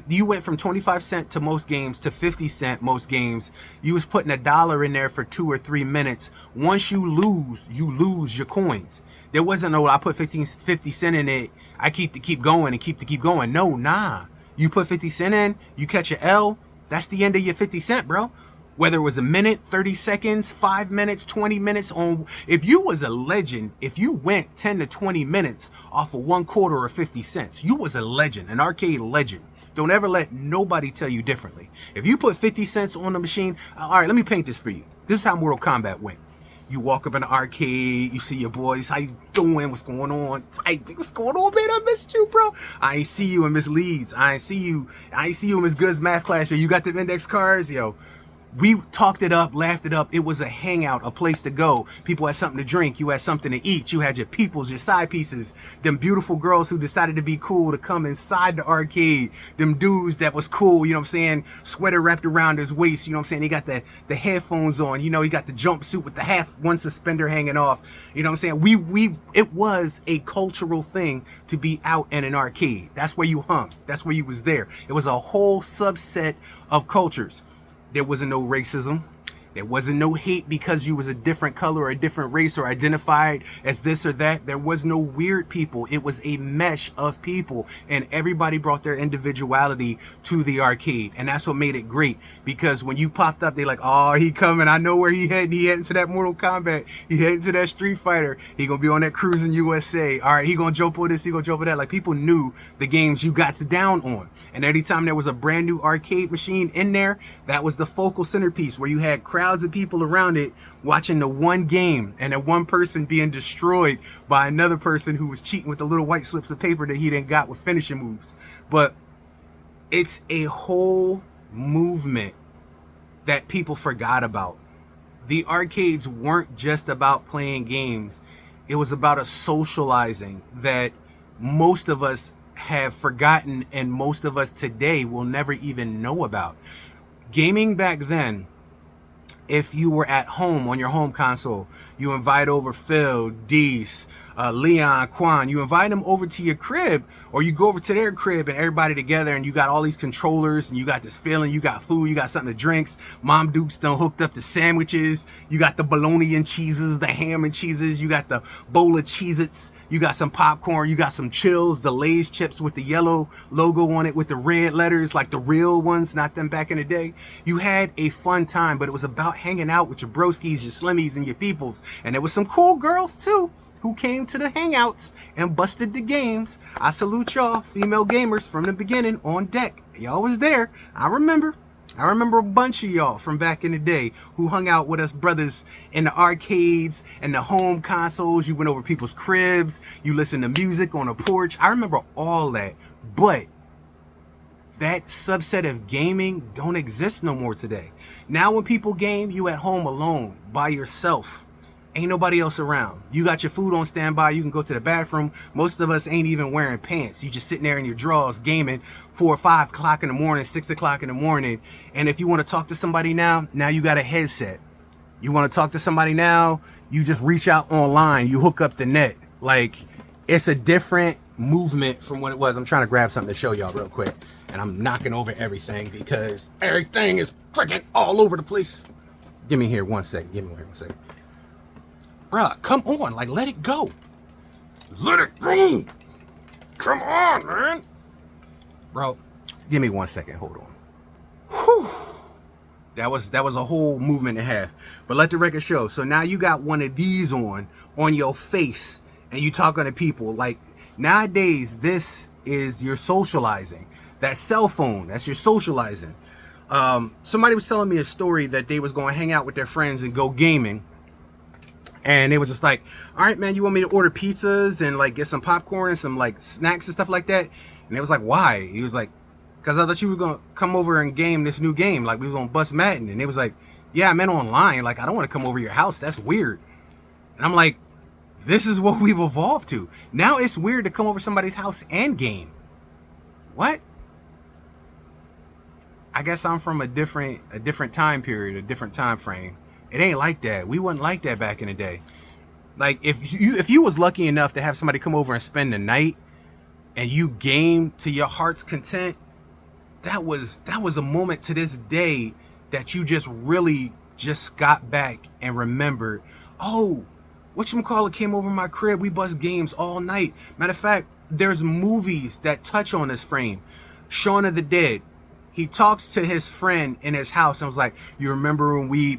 You went from 25 cents to most games to 50 cents most games. You was putting $1 in there for 2 or 3 minutes. Once you lose your coins. There wasn't no, I put 50 cents in it, I keep going. No, nah. You put 50 cents in, you catch an L, that's the end of your 50 cents, bro. Whether it was a minute, 30 seconds, 5 minutes, 20 minutes on, if you was a legend, if you went 10 to 20 minutes off of 1 quarter or 50 cents, you was a legend, an arcade legend. Don't ever let nobody tell you differently. If you put 50 cents on the machine, all right, let me paint this for you. This is how Mortal Kombat went. You walk up in the arcade, you see your boys, how you doing, what's going on? What's going on, man? I missed you, bro. I ain't see you in Miss Leeds. I ain't see you in Miss Good's math class. Yo, you got the index cards? Yo, we talked it up, laughed it up. It was a hangout, a place to go. People had something to drink. You had something to eat. You had your peoples, your side pieces. Them beautiful girls who decided to be cool to come inside the arcade. Them dudes that was cool, you know what I'm saying? Sweater wrapped around his waist, you know what I'm saying? He got the headphones on. You know, he got the jumpsuit with the one suspender hanging off. You know what I'm saying? It was a cultural thing to be out in an arcade. That's where you hung. That's where you was there. It was a whole subset of cultures. There wasn't no racism. There wasn't no hate because you was a different color or a different race or identified as this or that. There was no weird people. It was a mesh of people, and everybody brought their individuality to the arcade. And that's what made it great, because when you popped up, they like, oh, he coming. I know where he heading. He heading to that Mortal Kombat. He heading to that Street Fighter. He gonna be on that Cruising USA. All right, he gonna jump on this. He gonna jump on that. Like, people knew the games you got down on. And anytime there was a brand new arcade machine in there, that was the focal centerpiece, where you had crowds of people around it watching the one game, and that one person being destroyed by another person who was cheating with the little white slips of paper that he didn't got with finishing moves. But it's a whole movement that people forgot about. The arcades weren't just about playing games. It was about a socializing that most of us have forgotten, and most of us today will never even know about. Gaming back then, if you were at home on your home console, you invite over Phil, Deese, Leon, Quan, you invite them over to your crib, or you go over to their crib and everybody together, and you got all these controllers, and you got this feeling, you got food, you got something to drinks. Mom Duke's done hooked up the sandwiches, you got the bologna and cheeses, the ham and cheeses, you got the bowl of Cheez-Its, you got some popcorn, you got some chills, the Lay's chips with the yellow logo on it with the red letters, like the real ones, not them back in the day. You had a fun time, but it was about hanging out with your broskies, your slimmies, and your peoples. And there was some cool girls too who came to the hangouts and busted the games. I salute y'all, female gamers from the beginning on deck. Y'all was there. I remember a bunch of y'all from back in the day who hung out with us brothers in the arcades and the home consoles. You went over people's cribs. You listened to music on a porch. I remember all that. But that subset of gaming don't exist no more today. Now when people game, you at home alone by yourself. Ain't nobody else around. You got your food on standby. You can go to the bathroom. Most of us ain't even wearing pants. You just sitting there in your drawers gaming 4 or 5 o'clock in the morning, 6 o'clock in the morning. And if you want to talk to somebody now you got a headset. You want to talk to somebody now, you just reach out online. You hook up the net. Like, it's a different movement from what it was. I'm trying to grab something to show y'all real quick. And I'm knocking over everything because everything is freaking all over the place. Give me here 1 second. Give me here 1 second. Bruh, come on, like, let it go. Let it go. Come on, man. Bro, give me 1 second, hold on. Whew. That was a whole movement and a half. But let the record show. So now you got one of these on your face, and you talking to people. Like, nowadays, this is your socializing. That cell phone, that's your socializing. Somebody was telling me a story that they was going to hang out with their friends and go gaming. And it was just like, all right, man, you want me to order pizzas and like get some popcorn and some like snacks and stuff like that? And it was like, why? He was like, because I thought you were going to come over and game this new game. Like, we was on Bust Madden. And it was like, yeah, I meant online. Like, I don't want to come over your house. That's weird. And I'm like, this is what we've evolved to. Now it's weird to come over somebody's house and game. What? I guess I'm from a different time period, a different time frame. It ain't like that. We wasn't like that back in the day. Like, if you was lucky enough to have somebody come over and spend the night and you game to your heart's content, that was a moment to this day that you just really just got back and remembered. Oh, whatchamacallit came over my crib. We bust games all night. Matter of fact, there's movies that touch on this frame. Shaun of the Dead. He talks to his friend in his house and was like, you remember when we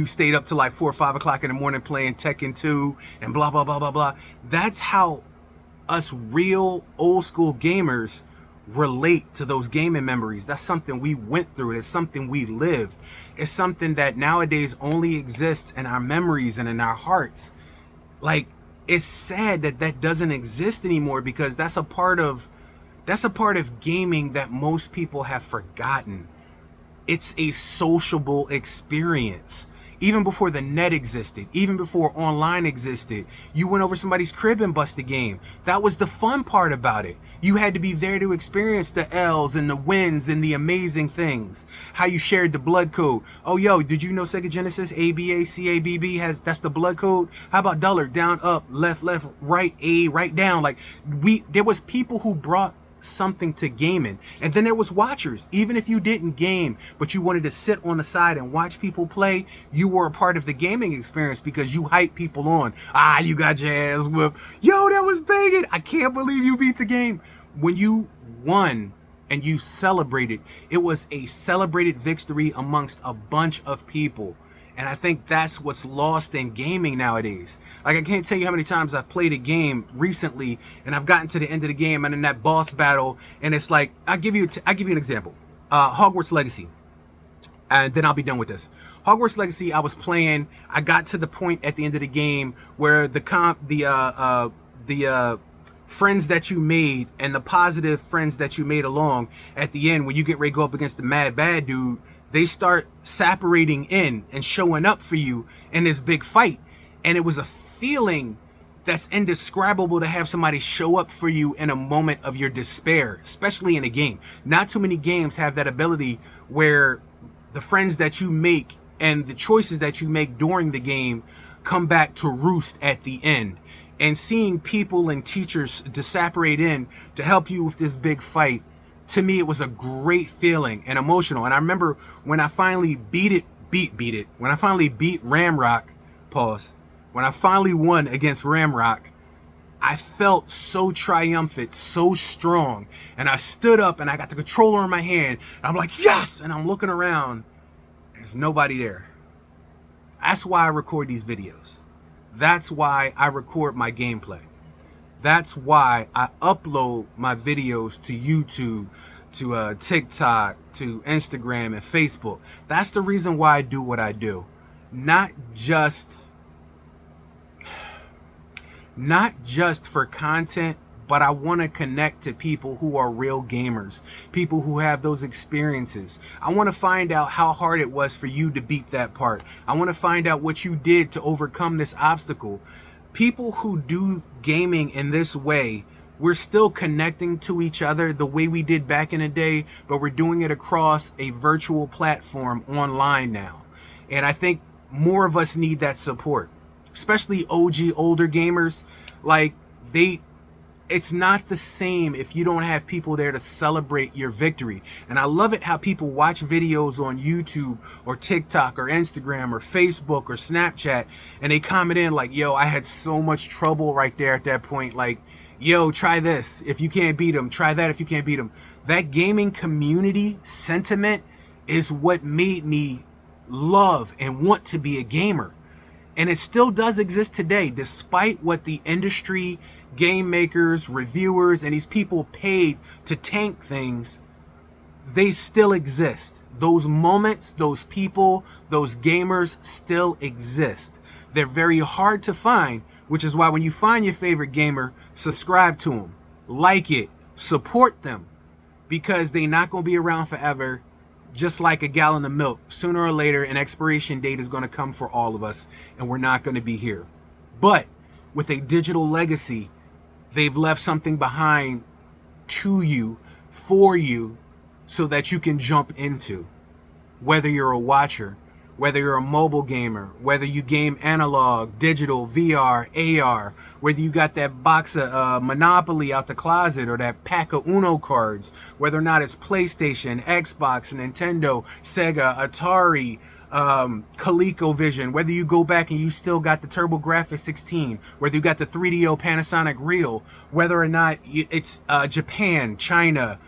stayed up till like 4 or 5 o'clock in the morning playing Tekken 2 and blah, blah, blah, blah, blah. That's how us real old school gamers relate to those gaming memories. That's something we went through. It's something we lived. It's something that nowadays only exists in our memories and in our hearts. Like, it's sad that that doesn't exist anymore because that's a part of gaming that most people have forgotten. It's a sociable experience. Even before the net existed, even before online existed, you went over somebody's crib and busted a game. That was the fun part about it. You had to be there to experience the L's and the wins and the amazing things. How you shared the blood code. Oh, yo, did you know Sega Genesis ABACABB that's the blood code? How about dollar, down, up, left, right, A, right, down? Like, there was people who brought something to gaming, and then there was watchers. Even if you didn't game but you wanted to sit on the side and watch people play, you were a part of the gaming experience because you hype people on. You got your ass whipped. Yo, that was banging. I can't believe you beat the game. When you won and you celebrated, it was a celebrated victory amongst a bunch of people. And I think that's what's lost in gaming nowadays. Like, I can't tell you how many times I've played a game recently and I've gotten to the end of the game and in that boss battle, and it's like, I'll give you an example. Hogwarts Legacy. And then I'll be done with this. Hogwarts Legacy, I was playing. I got to the point at the end of the game where the friends that you made and the positive friends that you made along at the end, when you get ready to go up against the mad bad dude, they start separating in and showing up for you in this big fight. And it was a feeling that's indescribable to have somebody show up for you in a moment of your despair, especially in a game. Not too many games have that ability where the friends that you make and the choices that you make during the game come back to roost at the end. and seeing people and teachers separate in to help you with this big fight, to me, it was a great feeling and emotional. And I remember when I finally when I finally beat Ramrock, when I finally won against Ramrock, I felt so triumphant, so strong. And I stood up and I got the controller in my hand. And I'm like, yes! And I'm looking around. There's nobody there. That's why I record these videos. That's why I record my gameplay. That's why I upload my videos to YouTube, to TikTok, to Instagram and Facebook. That's the reason why I do what I do. Not just for content, but I want to connect to people who are real gamers, people who have those experiences. I want to find out how hard it was for you to beat that part. I want to find out what you did to overcome this obstacle. People who do gaming in this way, we're still connecting to each other the way we did back in the day, but we're doing it across a virtual platform online now. And I think more of us need that support, especially OG older gamers. Like, it's not the same if you don't have people there to celebrate your victory. And I love it how people watch videos on YouTube or TikTok or Instagram or Facebook or Snapchat, and they comment in like, yo, I had so much trouble right there at that point. Like, yo, try this if you can't beat them. Try that if you can't beat them. That gaming community sentiment is what made me love and want to be a gamer. And it still does exist today, despite what the industry, game makers, reviewers, and these people paid to tank things. They still exist. Those moments, those people, those gamers still exist. They're very hard to find, which is why when you find your favorite gamer, subscribe to them, like it, support them, because they're not going to be around forever. Just like a gallon of milk, sooner or later, an expiration date is going to come for all of us, and we're not going to be here. But with a digital legacy, they've left something behind to you, for you, so that you can jump into. Whether you're a watcher, whether you're a mobile gamer, whether you game analog, digital, VR, AR, whether you got that box of Monopoly out the closet or that pack of Uno cards, whether or not it's PlayStation, Xbox, Nintendo, Sega, Atari, ColecoVision, whether you go back and you still got the TurboGrafx 16, whether you got the 3DO Panasonic Reel, whether or not it's Japan, China,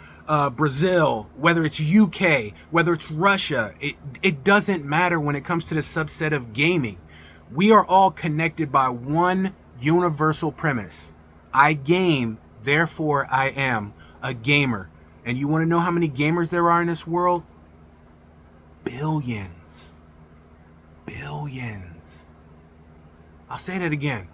Brazil, whether it's UK, whether it's Russia, it doesn't matter when it comes to the subset of gaming. We are all connected by one universal premise. I game, therefore I am a gamer. And you want to know how many gamers there are in this world? Billions. Billions. I'll say that again.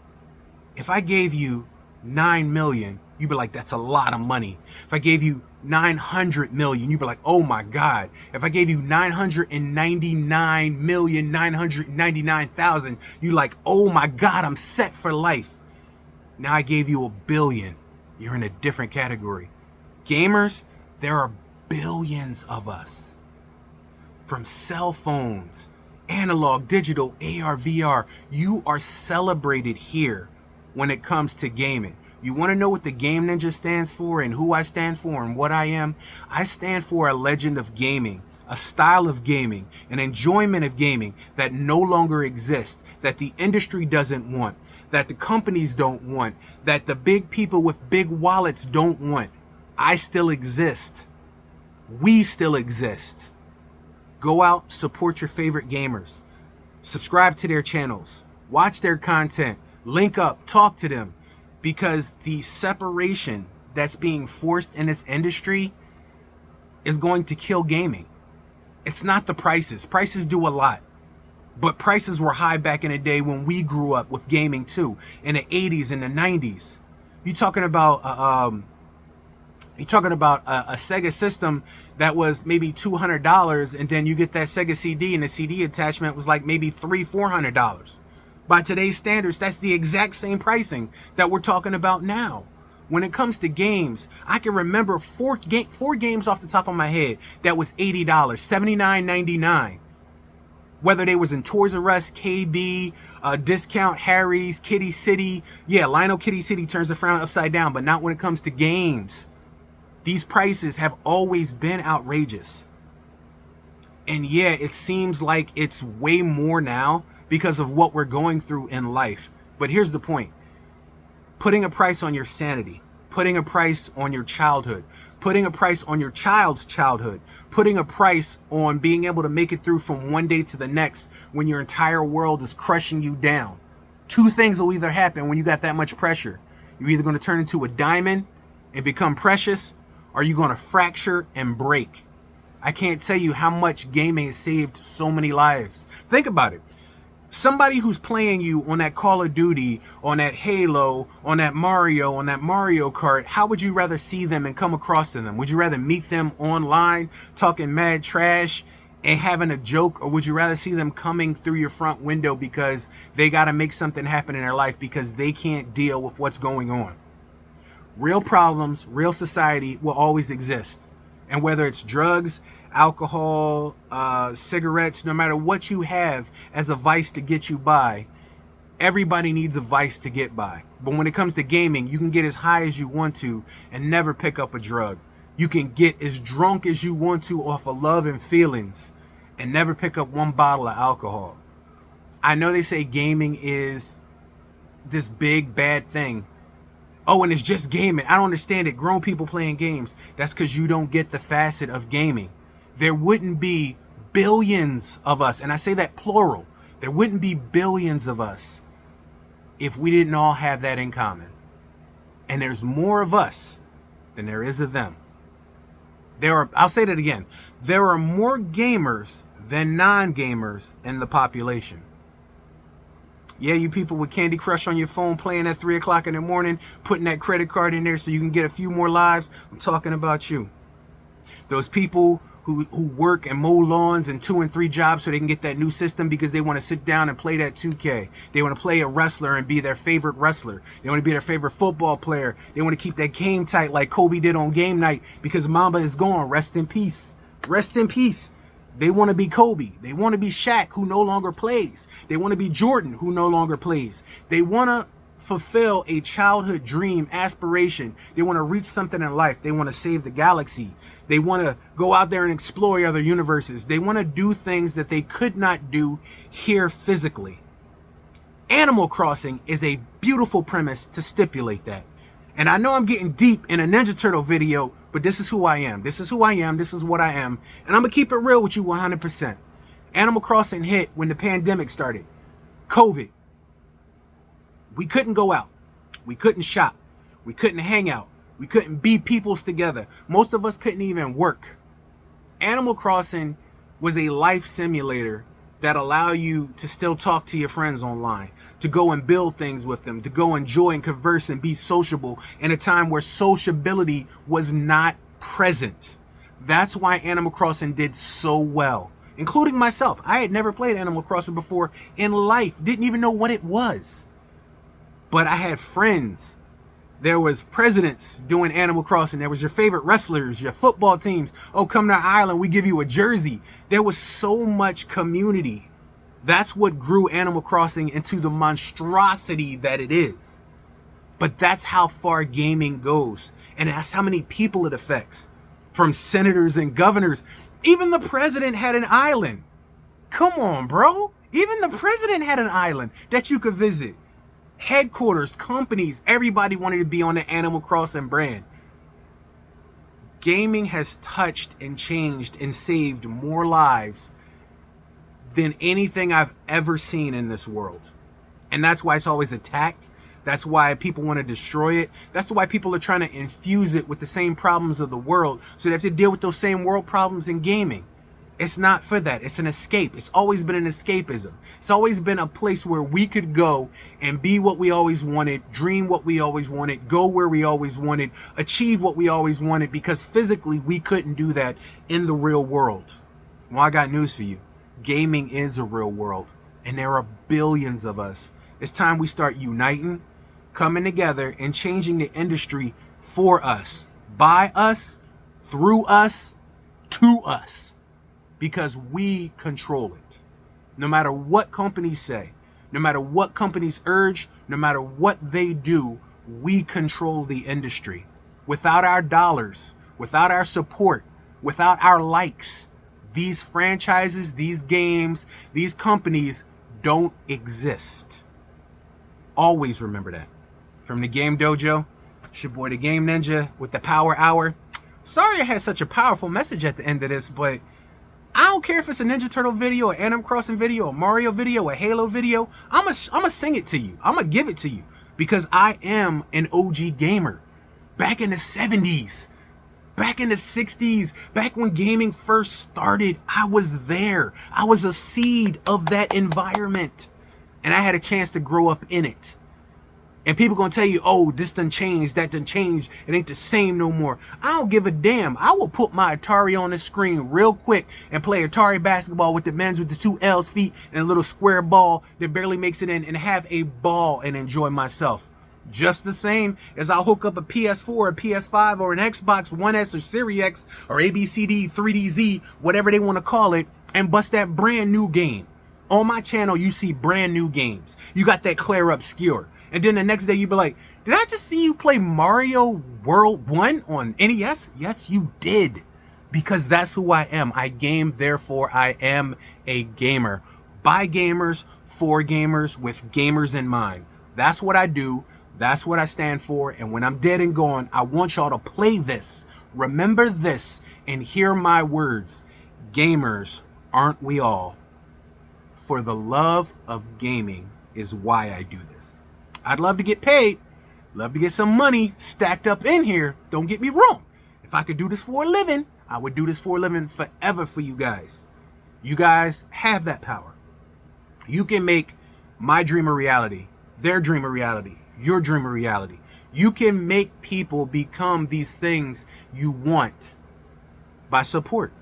If I gave you 9 million, you'd be like, that's a lot of money. If I gave you 900 million, you'd be like, oh my God. If I gave you 999,999,000, you're like, oh my God, I'm set for life. Now I gave you 1 billion. You're in a different category. Gamers, there are billions of us. From cell phones, analog, digital, AR, VR, you are celebrated here when it comes to gaming. You want to know what the Game Ninja stands for and who I stand for and what I am? I stand for a legend of gaming, a style of gaming, an enjoyment of gaming that no longer exists, that the industry doesn't want, that the companies don't want, that the big people with big wallets don't want. I still exist. We still exist. Go out, support your favorite gamers. Subscribe to their channels. Watch their content. Link up, talk to them. Because the separation that's being forced in this industry is going to kill gaming. It's not the prices. Prices do a lot. But prices were high back in the day when we grew up with gaming too, in the 80s and the 90s. You're talking about a Sega system that was maybe $200, and then you get that Sega CD, and the CD attachment was like maybe $300-400. By today's standards, that's the exact same pricing that we're talking about now. When it comes to games, I can remember four games off the top of my head that was $80, $79.99. Whether they was in Toys R Us, KB, Discount Harry's, Kitty City. Yeah, Lionel Kitty City turns the frown upside down, but not when it comes to games. These prices have always been outrageous. And yeah, it seems like it's way more now because of what we're going through in life. But here's the point. Putting a price on your sanity, putting a price on your childhood, putting a price on your child's childhood, putting a price on being able to make it through from one day to the next when your entire world is crushing you down. Two things will either happen when you got that much pressure. You're either going to turn into a diamond and become precious, or you're going to fracture and break. I can't tell you how much gaming has saved so many lives. Think about it. Somebody who's playing you on that Call of Duty, on that Halo, on that Mario Kart, how would you rather see them and come across to them? Would you rather meet them online, talking mad trash and having a joke? Or would you rather see them coming through your front window because they got to make something happen in their life because they can't deal with what's going on? Real problems, real society will always exist. And whether it's drugs, alcohol, cigarettes, no matter what you have as a vice to get you by, everybody needs a vice to get by. But when it comes to gaming, you can get as high as you want to and never pick up a drug. You can get as drunk as you want to off of love and feelings and never pick up one bottle of alcohol. I know they say gaming is this big bad thing. Oh, and it's just gaming. I don't understand it. Grown people playing games. That's because you don't get the facet of gaming. There wouldn't be billions of us, and I say that plural. There wouldn't be billions of us if we didn't all have that in common. And there's more of us than there is of them. I'll say that again. There are more gamers than non-gamers in the population. Yeah, you people with Candy Crush on your phone playing at 3 o'clock in the morning, putting that credit card in there so you can get a few more lives. I'm talking about you. Those people who work and mow lawns and 2 and 3 jobs so they can get that new system because they want to sit down and play that 2K. They want to play a wrestler and be their favorite wrestler. They want to be their favorite football player. They want to keep that game tight like Kobe did on game night because Mamba is gone. Rest in peace. Rest in peace. They want to be Kobe. They want to be Shaq, who no longer plays. They want to be Jordan, who no longer plays. They want to fulfill a childhood dream, aspiration. They want to reach something in life. They want to save the galaxy. They want to go out there and explore other universes. They want to do things that they could not do here physically. Animal Crossing is a beautiful premise to stipulate that. And I know I'm getting deep in a Ninja Turtle video, but this is who I am. This is who I am. This is what I am. And I'm going to keep it real with you 100%. Animal Crossing hit when the pandemic started. COVID. We couldn't go out. We couldn't shop. We couldn't hang out. We couldn't be peoples together. Most of us couldn't even work. Animal Crossing was a life simulator that allow you to still talk to your friends online, to go and build things with them, to go enjoy and converse and be sociable in a time where sociability was not present. That's why Animal Crossing did so well, including myself. I had never played Animal Crossing before in life, didn't even know what it was. But I had friends. There was presidents doing Animal Crossing. There was your favorite wrestlers, your football teams. Oh, come to our island, we give you a jersey. There was so much community. That's what grew Animal Crossing into the monstrosity that it is. But that's how far gaming goes. And that's how many people it affects. From senators and governors. Even the president had an island. Come on, bro. Even the president had an island that you could visit. Headquarters, companies, everybody wanted to be on the Animal Crossing brand. Gaming has touched and changed and saved more lives than anything I've ever seen in this world. And that's why it's always attacked. That's why people want to destroy it. That's why people are trying to infuse it with the same problems of the world, so they have to deal with those same world problems in gaming. It's not for that. It's an escape. It's always been an escapism. It's always been a place where we could go and be what we always wanted, dream what we always wanted, go where we always wanted, achieve what we always wanted, because physically we couldn't do that in the real world. Well, I got news for you. Gaming is a real world, and there are billions of us. It's time we start uniting, coming together, and changing the industry for us, by us, through us, to us. Because we control it. No matter what companies say, no matter what companies urge, no matter what they do, we control the industry. Without our dollars, without our support, without our likes, these franchises, these games, these companies don't exist. Always remember that. From the Game Dojo, it's your boy the Game Ninja with the Power Hour. Sorry I had such a powerful message at the end of this, but I don't care if it's a Ninja Turtle video, an Animal Crossing video, a Mario video, a Halo video. I'ma sing it to you. I'ma give it to you because I am an OG gamer. Back in the 70s, back in the 60s, back when gaming first started, I was there. I was a seed of that environment, and I had a chance to grow up in it. And people gonna tell you, oh, this done changed, that done changed, it ain't the same no more. I don't give a damn. I will put my Atari on the screen real quick and play Atari basketball with the men's with the 2 L's feet and a little square ball that barely makes it in and have a ball and enjoy myself. Just the same as I'll hook up a PS4, a PS5, or an Xbox One S or Series X or ABCD, 3DZ, whatever they want to call it, and bust that brand new game. On my channel, you see brand new games. You got that Clair Obscure. And then the next day you be like, did I just see you play Mario World 1 on NES? Yes, you did. Because that's who I am. I game, therefore I am a gamer. By gamers, for gamers, with gamers in mind. That's what I do. That's what I stand for. And when I'm dead and gone, I want y'all to play this. Remember this and hear my words. Gamers, aren't we all? For the love of gaming is why I do this. I'd love to get paid, love to get some money stacked up in here. Don't get me wrong. If I could do this for a living, I would do this for a living forever for you guys. You guys have that power. You can make my dream a reality, their dream a reality, your dream a reality. You can make people become these things you want by support.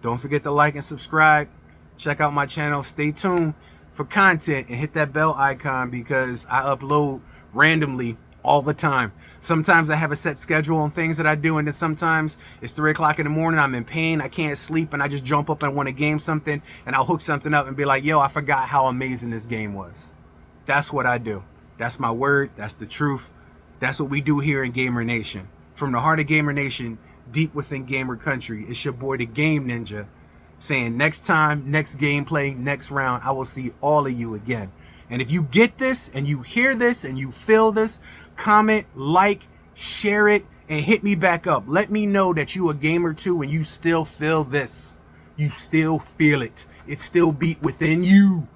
Don't forget to like and subscribe. Check out my channel. Stay tuned for content and hit that bell icon because I upload randomly all the time. Sometimes I have a set schedule on things that I do, and then sometimes it's 3 o'clock in the morning, I'm in pain, I can't sleep, and I just jump up and want to game something, and I'll hook something up and be like, yo, I forgot how amazing this game was. That's what I do. That's my word. That's the truth. That's what we do here in Gamer Nation. From the heart of Gamer Nation, deep within Gamer Country, it's your boy the Game Ninja, saying next time, next gameplay, next round, I will see all of you again. And if you get this and you hear this and you feel this, comment, like, share it, and hit me back up. Let me know that you a gamer too and you still feel this. You still feel it. It still beat within you.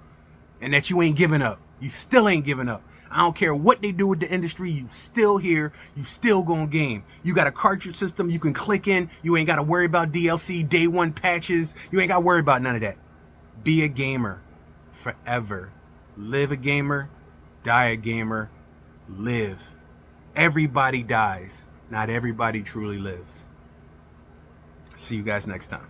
And that you ain't giving up. You still ain't giving up. I don't care what they do with the industry, you still here, you still gonna game. You got a cartridge system you can click in, you ain't gotta worry about DLC, day one patches, you ain't gotta worry about none of that. Be a gamer forever. Live a gamer, die a gamer, live. Everybody dies, not everybody truly lives. See you guys next time.